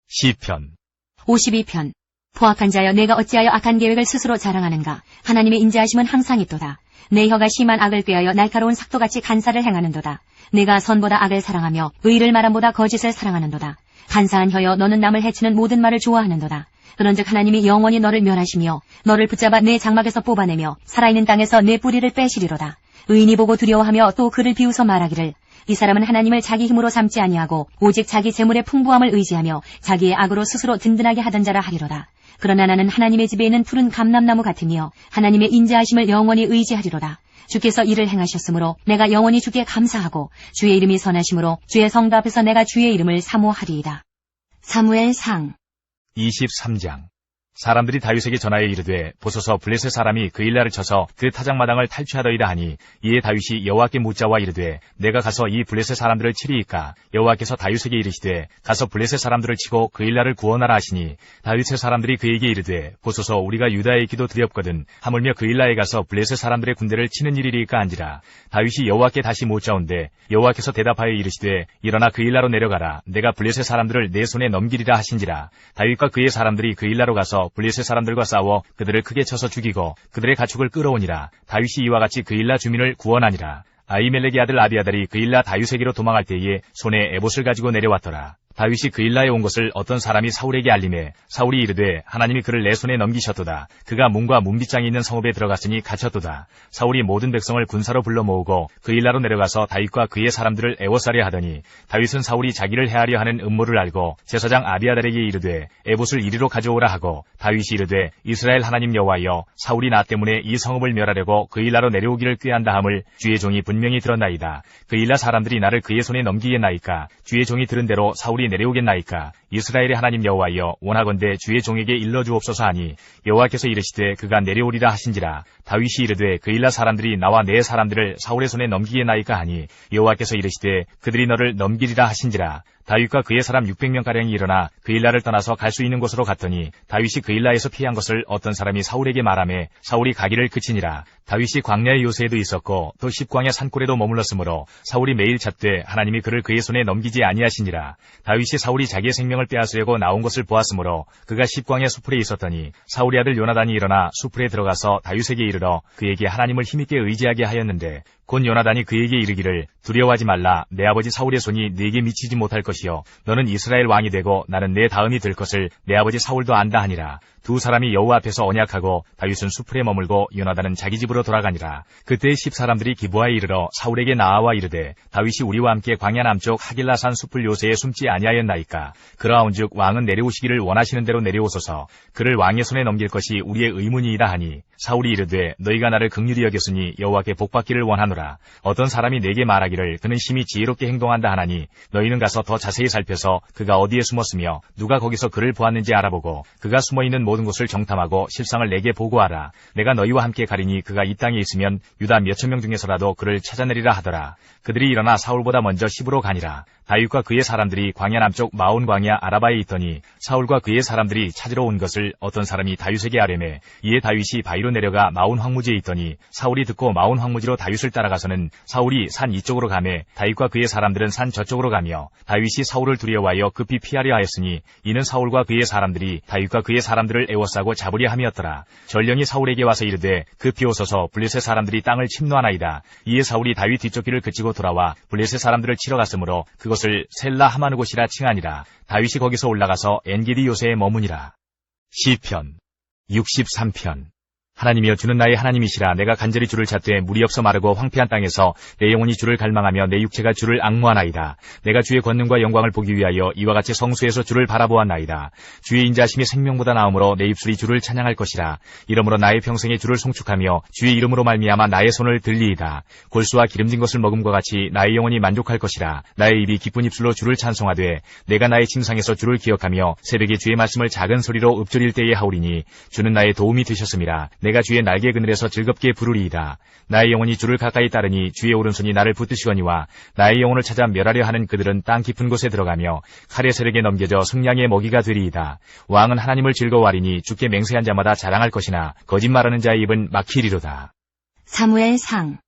시편 52편. 포악한 자여 내가 어찌하여 악한 계획을 스스로 자랑하는가. 하나님의 인자하심은 항상 있도다. 내 혀가 심한 악을 꾀하여 날카로운 삭도같이 간사를 행하는도다. 내가 선보다 악을 사랑하며 의를 말함보다 거짓을 사랑하는도다. 간사한 혀여 너는 남을 해치는 모든 말을 좋아하는도다. 그런즉 하나님이 영원히 너를 멸하시며 너를 붙잡아 내 장막에서 뽑아내며 살아있는 땅에서 내 뿌리를 빼시리로다. 의인이 보고 두려워하며 또 그를 비웃어 말하기를 이 사람은 하나님을 자기 힘으로 삼지 아니하고 오직 자기 재물의 풍부함을 의지하며 자기의 악으로 스스로 든든하게 하던 자라 하리로다. 그러나 나는 하나님의 집에 있는 푸른 감람나무 같으니요 하나님의 인자하심을 영원히 의지하리로다. 주께서 이를 행하셨으므로 내가 영원히 주께 감사하고 주의 이름이 선하심으로 주의 성도 앞에서 내가 주의 이름을 사모하리이다. 사무엘상 23장. 사람들이 다윗에게 전하여 이르되 보소서 블레셋 사람이 그 일날을 쳐서 그 타작마당을 탈취하더이다 하니 이에 다윗이 여호와께 묻자와 이르되 내가 가서 이 블레셋 사람들을 치리이까. 여호와께서 다윗에게 이르시되 가서 블레셋 사람들을 치고 그 일날을 구원하라 하시니 다윗의 사람들이 그에게 이르되 보소서 우리가 유다에 있기도 두렵거든 하물며 그 일날에 가서 블레셋 사람들의 군대를 치는 일이리까 한지라. 다윗이 여호와께 다시 묻자온데 여호와께서 대답하여 이르시되 일어나 그 일나로 내려가라. 내가 블레셋 사람들을 내 손에 넘기리라 하신지라. 다윗과 그의 사람들이 그 일나로 가서 블레셋 사람들과 싸워 그들을 크게 쳐서 죽이고 그들의 가축을 끌어오니라. 다윗이 이와 같이 그 일나 주민을 구원하니라. 아히멜렉의 아들 아비아달이 그 일나 다윗에게로 도망할 때에 손에 에봇을 가지고 내려왔더라. 다윗이 그 일나에 온 것을 어떤 사람이 사울에게 알림해 사울이 이르되 하나님이 그를 내 손에 넘기셨도다. 그가 문과 문빗장이 있는 성읍에 들어갔으니 갇혔도다. 사울이 모든 백성을 군사로 불러 모으고 그 일나로 내려가서 다윗과 그의 사람들을 애워싸려 하더니 다윗은 사울이 자기를 해하려 하는 음모를 알고 제사장 아비아달에게 이르되 에봇을 이리로 가져오라 하고 다윗이 이르되 이스라엘 하나님 여호와여 사울이 나 때문에 이 성읍을 멸하려고 그 일나로 내려오기를 꾀한다 함을 주의 종이 분명히 들었나이다. 그 일나 사람들이 나를 그의 손에 넘기겠나이까. 주의 종이 들은 대로 사울이 내려오겠나이까. 이스라엘의 하나님 여호와여 원하건대 주의 종에게 일러주옵소서 하니 여호와께서 이르시되 그가 내려오리라 하신지라. 다윗이 이르되 그 일나 사람들이 나와 내 사람들을 사울의 손에 넘기겠나이까 하니 여호와께서 이르시되 그들이 너를 넘기리라 하신지라. 다윗과 그의 사람 600명가량이 일어나 그 일나를 떠나서 갈 수 있는 곳으로 갔더니 다윗이 그 일나에서 피한 것을 어떤 사람이 사울에게 말하매 사울이 가기를 그치니라. 다윗이 광야의 요새에도 있었고 또 십광야 산골에도 머물렀으므로 사울이 매일 찾되 하나님이 그를 그의 손에 넘기지 아니하시니라. 다윗이 사울이 자기의 생명을 빼앗으려고 나온 것을 보았으므로 그가 십광야 수풀에 있었더니 사울의 아들 요나단이 일어나 수풀에 들어가서 다윗에게 이르러 그에게 하나님을 힘있게 의지하게 하였는데 곧 요나단이 그에게 이르기를 두려워하지 말라. 내 아버지 사울의 손이 네게 미치지 못할 것이요 너는 이스라엘 왕이 되고 나는 내 다음이 될 것을 내 아버지 사울도 안다 하니라. 두 사람이 여호와 앞에서 언약하고 다윗은 수풀에 머물고 요나단은 자기 집으로 돌아가니라. 그때 10사람들이 기브아에 이르러 사울에게 나아와 이르되 다윗이 우리와 함께 광야 남쪽 하길라산 수풀 요새에 숨지 아니하였나이까. 그러하온즉 왕은 내려오시기를 원하시는 대로 내려오소서. 그를 왕의 손에 넘길 것이 우리의 의문이이다 하니 사울이 이르되 너희가 나를 긍휼히 여겼으니 여호와께 복받기를 원하노라. 어떤 사람이 내게 말하기를 그는 심히 지혜롭게 행동한다 하나니 너희는 가서 더 자세히 살펴서 그가 어디에 숨었으며 누가 거기서 그를 보았는지 알아보고 그가 숨어있는 모든 곳을 정탐하고 실상을 내게 보고하라. 내가 너희와 함께 가리니 그가 이 땅에 있으면 유다 몇천 명 중에서라도 그를 찾아내리라 하더라. 그들이 일어나 사울보다 먼저 시브로 가니라. 다윗과 그의 사람들이 광야 남쪽 마온 광야 아라바에 있더니 사울과 그의 사람들이 찾으러 온 것을 어떤 사람이 다윗에게 아뢰매 이에 다윗이 바위로 내려가 마온 황무지에 있더니 사울이 듣고 마온 황무지로 다윗을 따라가서는 사울이 산 이쪽으로 가매 다윗과 그의 사람들은 산 저쪽으로 가며 다윗이 사울을 두려워하여 급히 피하려 하였으니 이는 사울과 그의 사람들이 다윗과 그의 사람들을 애워싸고 잡으려 함이었더라. 전령이 사울에게 와서 이르되 급히 오소서 블레셋 사람들이 땅을 침노하나이다. 이에 사울이 다윗 뒤쫓기를 그치고 돌아와 블레셋 사람들을 치러 갔으므로 그것을 셀라 하마느 곳이라 칭하니라. 다윗이 거기서 올라가서 엔게디 요새에 머무니라. 시편 63편. 하나님이여 주는 나의 하나님이시라. 내가 간절히 주를 찾되 물이 없어 마르고 황폐한 땅에서 내 영혼이 주를 갈망하며 내 육체가 주를 앙무하나이다. 내가 주의 권능과 영광을 보기 위하여 이와 같이 성수에서 주를 바라보았나이다. 주의 인자심이 생명보다 나음으로 내 입술이 주를 찬양할 것이라. 이러므로 나의 평생에 주를 송축하며 주의 이름으로 말미암아 나의 손을 들리이다. 골수와 기름진 것을 먹음과 같이 나의 영혼이 만족할 것이라. 나의 입이 기쁜 입술로 주를 찬송하되 내가 나의 침상에서 주를 기억하며 새벽에 주의 말씀을 작은 소리로 읊조릴 때에 하오리니 주는 나의 도움이 되셨음이라. 내가 주의 날개 그늘에서 즐겁게 부르리이다. 나의 영혼이 주를 가까이 따르니 주의 오른손이 나를 붙드시거니와 나의 영혼을 찾아 멸하려 하는 그들은 땅 깊은 곳에 들어가며 칼의 세력에 넘겨져 승량의 먹이가 되리이다. 왕은 하나님을 즐거워하리니 주께 맹세한 자마다 자랑할 것이나 거짓말하는 자의 입은 막히리로다. 사무엘상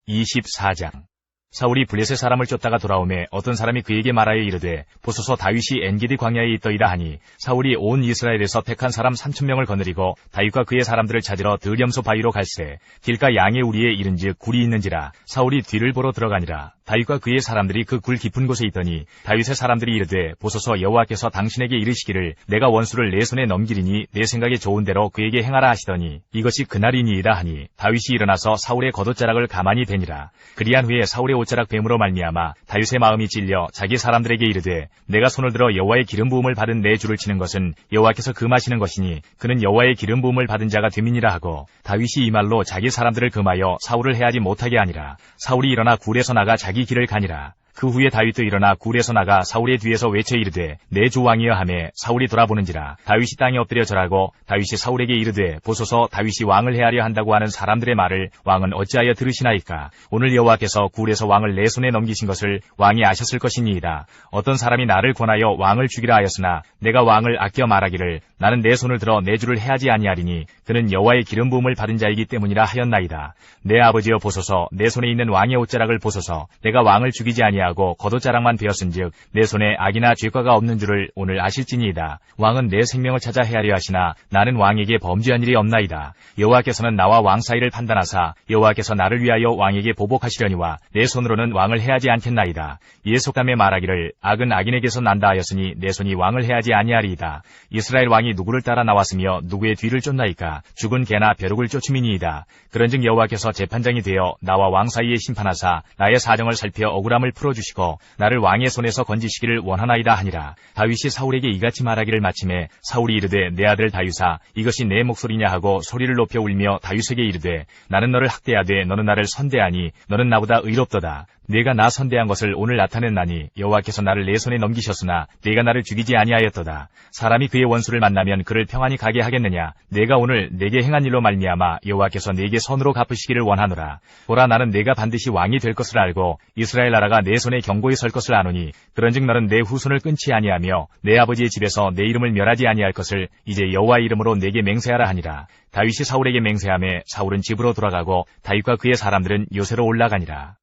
24장. 사울이 블레셋 사람을 쫓다가 돌아오매 어떤 사람이 그에게 말하여 이르되 보소서 다윗이 엔게디 광야에 있더이다 하니 사울이 온 이스라엘에서 택한 사람 3,000명을 거느리고 다윗과 그의 사람들을 찾으러 들염소 바위로 갈새 길가 양의 우리에 이른즉 굴이 있는지라. 사울이 뒤를 보러 들어가니라. 다윗과 그의 사람들이 그 굴 깊은 곳에 있더니 다윗의 사람들이 이르되 보소서 여호와께서 당신에게 이르시기를 내가 원수를 내 손에 넘기리니 내 생각에 좋은 대로 그에게 행하라 하시더니 이것이 그날이니이다 하니 다윗이 일어나서 사울의 겉옷자락을 가만히 대니라. 그리한 후에 사울의 옷자락 뱀으로 말미암아 다윗의 마음이 찔려 자기 사람들에게 이르되 내가 손을 들어 여호와의 기름 부음을 받은 내 주를 치는 것은 여호와께서 금하시는 것이니 그는 여호와의 기름 부음을 받은 자가 됨이니라 하고 다윗이 이 말로 자기 사람들을 금하여 사울을 해하지 못하게 하니라. 사울이 일어나 굴에서 나가 자기 길을 가니라. 그 후에 다윗도 일어나 굴에서 나가 사울의 뒤에서 외쳐 이르되 내 주 왕이여 하매 사울이 돌아보는지라. 다윗이 땅에 엎드려 절하고 다윗이 사울에게 이르되 보소서 다윗이 왕을 해하려 한다고 하는 사람들의 말을 왕은 어찌하여 들으시나이까. 오늘 여호와께서 굴에서 왕을 내 손에 넘기신 것을 왕이 아셨을 것이니이다. 어떤 사람이 나를 권하여 왕을 죽이라 하였으나 내가 왕을 아껴 말하기를 나는 내 손을 들어 내 주를 해하지 아니하리니 그는 여호와의 기름 부음을 받은 자이기 때문이라 하였나이다. 내 아버지여 보소서 내 손에 있는 왕의 옷자락을 보소서. 내가 왕을 죽이지 아니하고 겉옷자락만 베었은즉 내 손에 악이나 죄과가 없는 줄을 오늘 아실지니이다. 왕은 내 생명을 찾아 해하려 하시나 나는 왕에게 범죄한 일이 없나이다. 여호와께서는 나와 왕 사이를 판단하사 여호와께서 나를 위하여 왕에게 보복하시려니와 내 손으로는 왕을 해하지 않겠나이다. 이에 속담에 말하기를 악은 악인에게서 난다 하였으니 내 손이 왕을 해하지 아니하리이다. 이스라엘 왕이 누구를 따라 나왔으며 누구의 뒤를 쫓나이까. 죽은 개나 벼룩을 쫓음이니이다. 그런즉 여호와께서 재판장이 되어 나와 왕 사이에 심판하사 나의 사정을 살펴 억울함을 풀어주시고 나를 왕의 손에서 건지시기를 원하나이다 하니라. 다윗이 사울에게 이같이 말하기를 마침에 사울이 이르되 내 아들 다윗아 이것이 내 목소리냐 하고 소리를 높여 울며 다윗에게 이르되 나는 너를 학대하되 너는 나를 선대하니 너는 나보다 의롭도다. 내가 나 선대한 것을 오늘 나타냈나니 여호와께서 나를 내 손에 넘기셨으나 내가 나를 죽이지 아니하였도다. 사람이 그의 원수를 만나면 그를 평안히 가게 하겠느냐. 내가 오늘 내게 행한 일로 말미암아 여호와께서 내게 선으로 갚으시기를 원하노라. 보라 나는 내가 반드시 왕이 될 것을 알고 이스라엘 나라가 내 손에 경고히 설 것을 아노니 그런즉 너는 내 후손을 끊지 아니하며 내 아버지의 집에서 내 이름을 멸하지 아니할 것을 이제 여호와의 이름으로 내게 맹세하라 하니라. 다윗이 사울에게 맹세하매 사울은 집으로 돌아가고 다윗과 그의 사람들은 요새로 올라가니라.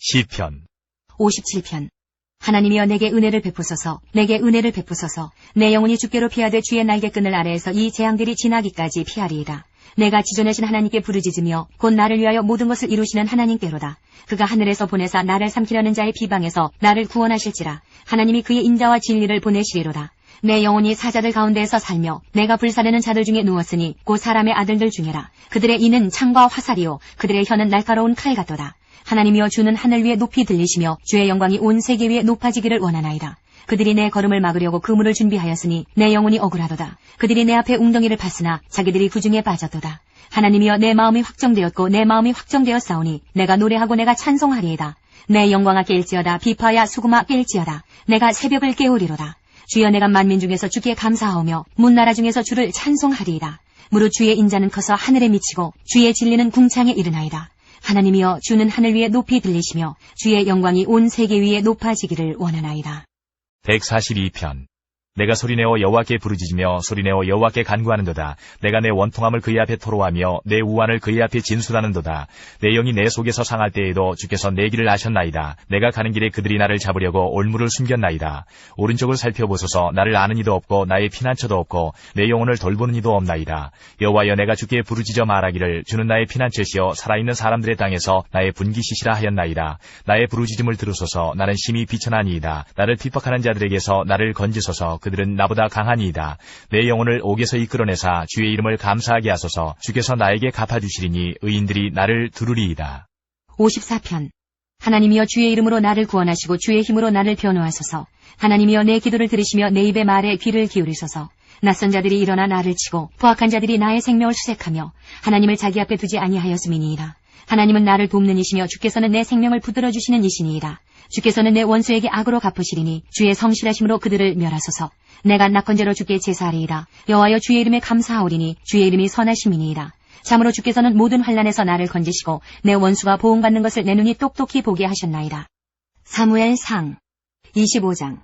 시편 57편. 하나님이여 내게 은혜를 베푸소서. 내게 은혜를 베푸소서. 내 영혼이 주께로 피하되 주의 날개끈을 아래에서 이 재앙들이 지나기까지 피하리이다. 내가 지존하신 하나님께 부르짖으며 곧 나를 위하여 모든 것을 이루시는 하나님께로다. 그가 하늘에서 보내사 나를 삼키려는 자의 비방에서 나를 구원하실지라. 하나님이 그의 인자와 진리를 보내시리로다. 내 영혼이 사자들 가운데에서 살며 내가 불사르는 자들 중에 누웠으니 곧 사람의 아들들 중에라. 그들의 이는 창과 화살이요 그들의 혀는 날카로운 칼 같도다. 하나님이여 주는 하늘 위에 높이 들리시며 주의 영광이 온 세계 위에 높아지기를 원하나이다. 그들이 내 걸음을 막으려고 그물을 준비하였으니 내 영혼이 억울하도다. 그들이 내 앞에 웅덩이를 팠으나 자기들이 구중에 빠졌도다. 하나님이여 내 마음이 확정되었고 내 마음이 확정되었사오니 내가 노래하고 내가 찬송하리이다. 내 영광아 깰지어다. 비파야 수금아 깰지어다. 내가 새벽을 깨우리로다. 주여 내가 만민 중에서 주께 감사하오며 문나라 중에서 주를 찬송하리이다. 무릇 주의 인자는 커서 하늘에 미치고 주의 진리는 궁창에 이르나이다. 하나님이여 주는 하늘 위에 높이 들리시며 주의 영광이 온 세계 위에 높아지기를 원하나이다. 142편. 내가 소리내어 여호와께 부르짖으며 소리내어 여호와께 간구하는도다. 내가 내 원통함을 그의 앞에 토로하며 내 우환을 그의 앞에 진술하는도다. 내 영이 내 속에서 상할 때에도 주께서 내 길을 아셨나이다. 내가 가는 길에 그들이 나를 잡으려고 올무를 숨겼나이다. 오른쪽을 살펴보소서. 나를 아는 이도 없고 나의 피난처도 없고 내 영혼을 돌보는 이도 없나이다. 여호와여 내가 주께 부르짖어 말하기를 주는 나의 피난처시여 살아있는 사람들의 땅에서 나의 분기시시라 하였나이다. 나의 부르짖음을 들으소서. 나는 심히 비천하니이다. 나를 핍박하는 자들에게서 나를 건지소서. 그들은 나보다 강하니이다. 내 영혼을 옥에서 이끌어내사 주의 이름을 감사하게 하소서. 주께서 나에게 갚아주시리니 의인들이 나를 두르리이다. 54편. 하나님이여 주의 이름으로 나를 구원하시고 주의 힘으로 나를 변호하소서. 하나님이여 내 기도를 들으시며 내 입의 말에 귀를 기울이소서. 낯선 자들이 일어나 나를 치고 포악한 자들이 나의 생명을 수색하며 하나님을 자기 앞에 두지 아니하였음이니이다. 하나님은 나를 돕는 이시며 주께서는 내 생명을 붙들어 주시는 이시니이다. 주께서는 내 원수에게 악으로 갚으시리니 주의 성실하심으로 그들을 멸하소서. 내가 낙건제로 주께 제사하리이다. 여호와여 주의 이름에 감사하오리니 주의 이름이 선하심이니이다. 참으로 주께서는 모든 환난에서 나를 건지시고 내 원수가 보응받는 것을 내 눈이 똑똑히 보게 하셨나이다. 사무엘상 25장.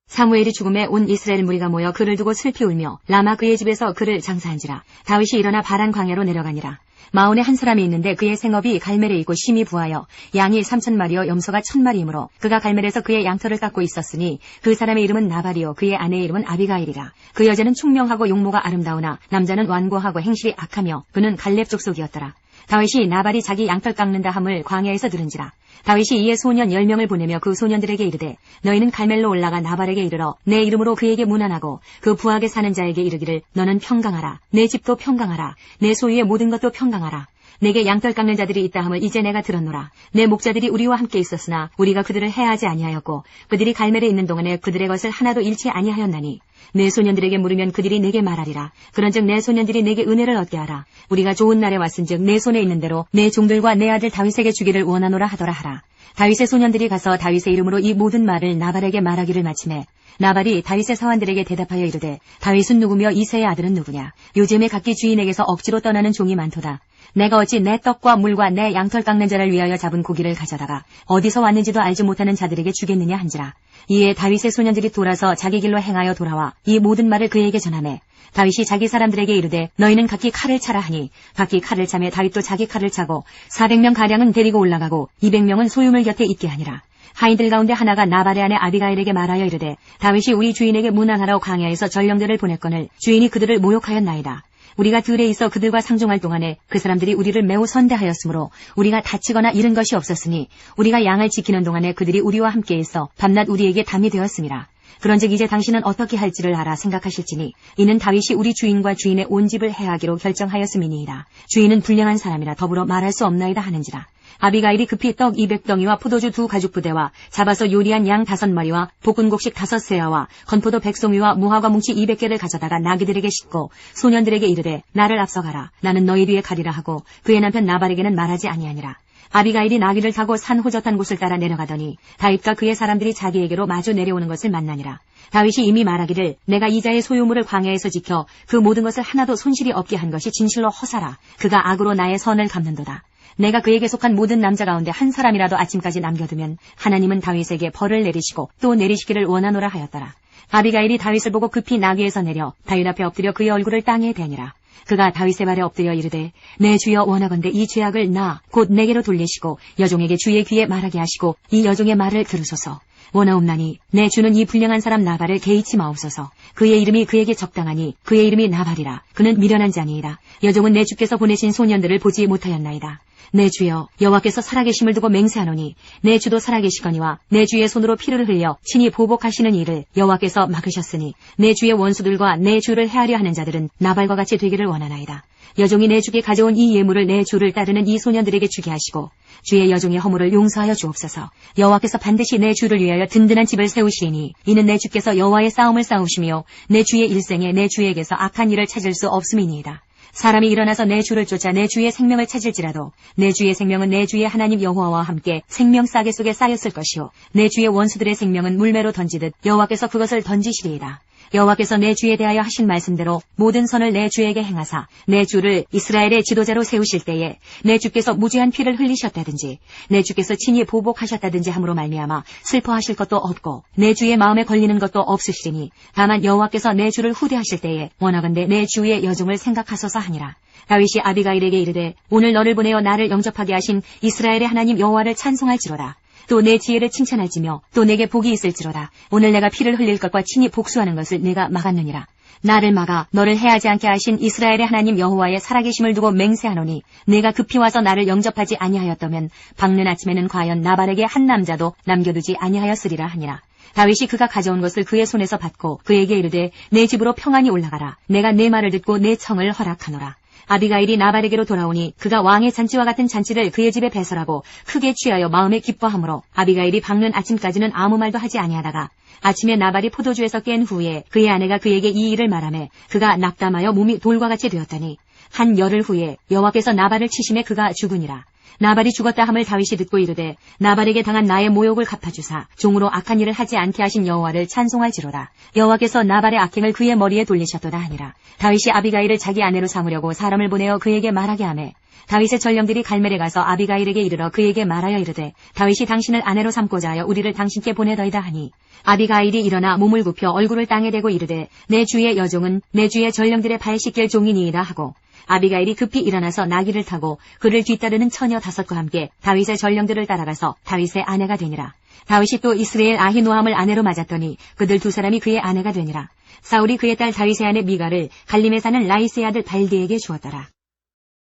사무엘이 죽음에 온 이스라엘 무리가 모여 그를 두고 슬피 울며 라마 그의 집에서 그를 장사한지라. 다윗이 일어나 바란 광야로 내려가니라. 마온에 한 사람이 있는데 그의 생업이 갈멜에 있고 심히 부하여 양이 3,000마리요 염소가 1,000마리이므로 그가 갈멜에서 그의 양털을 깎고 있었으니 그 사람의 이름은 나발이요 그의 아내의 이름은 아비가일이라. 그 여자는 충명하고 용모가 아름다우나 남자는 완고하고 행실이 악하며 그는 갈렙 족속이었더라. 다윗이 나발이 자기 양털 깎는다 함을 광야에서 들은지라. 다윗이 이에 소년 10명을 보내며 그 소년들에게 이르되 너희는 갈멜로 올라가 나발에게 이르러 내 이름으로 그에게 문안하고 그 부하게 사는 자에게 이르기를 너는 평강하라. 내 집도 평강하라. 내 소유의 모든 것도 평강하라. 내게 양털 깎는 자들이 있다 함을 이제 내가 들었노라. 내 목자들이 우리와 함께 있었으나 우리가 그들을 해하지 아니하였고 그들이 갈멜에 있는 동안에 그들의 것을 하나도 잃지 아니하였나니 내 소년들에게 물으면 그들이 내게 말하리라. 그런즉 내 소년들이 내게 은혜를 얻게 하라. 우리가 좋은 날에 왔은즉 내 손에 있는 대로 내 종들과 내 아들 다윗에게 주기를 원하노라 하더라 하라. 다윗의 소년들이 가서 다윗의 이름으로 이 모든 말을 나발에게 말하기를 마치매 나발이 다윗의 사환들에게 대답하여 이르되 다윗은 누구며 이새의 아들은 누구냐. 요즘에 각기 주인에게서 억지로 떠나는 종이 많도다. 내가 어찌 내 떡과 물과 내 양털 깎는 자를 위하여 잡은 고기를 가져다가 어디서 왔는지도 알지 못하는 자들에게 주겠느냐 한지라. 이에 다윗의 소년들이 돌아서 자기 길로 행하여 돌아와 이 모든 말을 그에게 전하매 다윗이 자기 사람들에게 이르되 너희는 각기 칼을 차라 하니 각기 칼을 차매 다윗도 자기 칼을 차고 400명 가량은 데리고 올라가고 200명은 소유물 곁에 있게 하니라. 하인들 가운데 하나가 나발의 아내 아비가일에게 말하여 이르되 다윗이 우리 주인에게 문안하러 광야에서 전령들을 보냈거늘 주인이 그들을 모욕하였나이다. 우리가 들에 있어 그들과 상종할 동안에 그 사람들이 우리를 매우 선대하였으므로 우리가 다치거나 잃은 것이 없었으니 우리가 양을 지키는 동안에 그들이 우리와 함께 있어 밤낮 우리에게 담이 되었음이라. 그런즉 이제 당신은 어떻게 할지를 알아 생각하실지니 이는 다윗이 우리 주인과 주인의 온 집을 해하기로 결정하였음이니이다. 주인은 불량한 사람이라 더불어 말할 수 없나이다 하는지라. 아비가일이 급히 떡 200덩이와 포도주 2가죽부대와 잡아서 요리한 양 5마리와 볶은 곡식 5세아와 건포도 100송이와 무화과 뭉치 200개를 가져다가 나귀들에게 싣고 소년들에게 이르되 나를 앞서가라. 나는 너희 뒤에 가리라 하고 그의 남편 나발에게는 말하지 아니하니라. 아비가일이 나귀를 타고 산 호젓한 곳을 따라 내려가더니 다윗과 그의 사람들이 자기에게로 마주 내려오는 것을 만나니라. 다윗이 이미 말하기를 내가 이자의 소유물을 광야에서 지켜 그 모든 것을 하나도 손실이 없게 한 것이 진실로 허사라. 그가 악으로 나의 선을 갚는도다. 내가 그에게 속한 모든 남자 가운데 한 사람이라도 아침까지 남겨두면 하나님은 다윗에게 벌을 내리시고 또 내리시기를 원하노라 하였더라. 아비가일이 다윗을 보고 급히 나귀에서 내려 다윗 앞에 엎드려 그의 얼굴을 땅에 대니라. 그가 다윗의 발에 엎드려 이르되 내 주여 원하건대 이 죄악을 나 곧 내게로 돌리시고 여종에게 주의 귀에 말하게 하시고 이 여종의 말을 들으소서. 원하옵나니 내 주는 이 불량한 사람 나발을 개의치 마옵소서. 그의 이름이 그에게 적당하니 그의 이름이 나발이라. 그는 미련한 자니이다. 여종은 내 주께서 보내신 소년들을 보지 못하였나이다. 내 주여 여호와께서 살아계심을 두고 맹세하노니 내 주도 살아계시거니와 내 주의 손으로 피를 흘려 친히 보복하시는 일을 여호와께서 막으셨으니 내 주의 원수들과 내 주를 해하려 하는 자들은 나발과 같이 되기를 원하나이다. 여종이 내 주께 가져온 이 예물을 내 주를 따르는 이 소년들에게 주게 하시고 주의 여종의 허물을 용서하여 주옵소서. 여호와께서 반드시 내 주를 위하여 든든한 집을 세우시리니 이는 내 주께서 여호와의 싸움을 싸우시며 내 주의 일생에 내 주에게서 악한 일을 찾을 수 없음이니이다. 사람이 일어나서 내 주를 쫓아 내 주의 생명을 찾을지라도 내 주의 생명은 내 주의 하나님 여호와와 함께 생명 싸개 속에 쌓였을 것이요 내 주의 원수들의 생명은 물매로 던지듯 여호와께서 그것을 던지시리이다. 여호와께서 내 주에 대하여 하신 말씀대로 모든 선을 내 주에게 행하사 내 주를 이스라엘의 지도자로 세우실 때에 내 주께서 무죄한 피를 흘리셨다든지 내 주께서 친히 보복하셨다든지 함으로 말미암아 슬퍼하실 것도 없고 내 주의 마음에 걸리는 것도 없으시리니 다만 여호와께서 내 주를 후대하실 때에 원하건대 내 주의 여종을 생각하소서 하니라. 다윗이 아비가일에게 이르되 오늘 너를 보내어 나를 영접하게 하신 이스라엘의 하나님 여호와를 찬송할지로다. 또 내 지혜를 칭찬할지며 또 내게 복이 있을지로다. 오늘 내가 피를 흘릴 것과 친히 복수하는 것을 내가 막았느니라. 나를 막아 너를 해하지 않게 하신 이스라엘의 하나님 여호와의 살아계심을 두고 맹세하노니 내가 급히 와서 나를 영접하지 아니하였다면 밝는 아침에는 과연 나발에게 한 남자도 남겨두지 아니하였으리라 하니라. 다윗이 그가 가져온 것을 그의 손에서 받고 그에게 이르되 내 집으로 평안히 올라가라. 내가 내 말을 듣고 내 청을 허락하노라. 아비가일이 나발에게로 돌아오니 그가 왕의 잔치와 같은 잔치를 그의 집에 배설하고 크게 취하여 마음에 기뻐하므로 아비가일이 밝는 아침까지는 아무 말도 하지 아니하다가 아침에 나발이 포도주에서 깬 후에 그의 아내가 그에게 이 일을 말하매 그가 낙담하여 몸이 돌과 같이 되었더니 한 열흘 후에 여호와께서 나발을 치심에 그가 죽으니라. 나발이 죽었다 함을 다윗이 듣고 이르되 나발에게 당한 나의 모욕을 갚아주사 종으로 악한 일을 하지 않게 하신 여호와를 찬송할지로다. 여호와께서 나발의 악행을 그의 머리에 돌리셨도다 하니라. 다윗이 아비가일을 자기 아내로 삼으려고 사람을 보내어 그에게 말하게 하매 다윗의 전령들이 갈멜에 가서 아비가일에게 이르러 그에게 말하여 이르되 다윗이 당신을 아내로 삼고자 하여 우리를 당신께 보내더이다 하니 아비가일이 일어나 몸을 굽혀 얼굴을 땅에 대고 이르되 내 주의 여종은 내 주의 전령들의 발 씻길 종이니이다 하고 아비가일이 급히 일어나서 나귀를 타고 그를 뒤따르는 처녀 5과 함께 다윗의 전령들을 따라가서 다윗의 아내가 되니라. 다윗이 또 이스라엘 아히노함을 아내로 맞았더니 그들 2사람이 그의 아내가 되니라. 사울이 그의 딸 다윗의 아내 미갈을 갈림에 사는 라이스의 아들 발디에게 주었더라.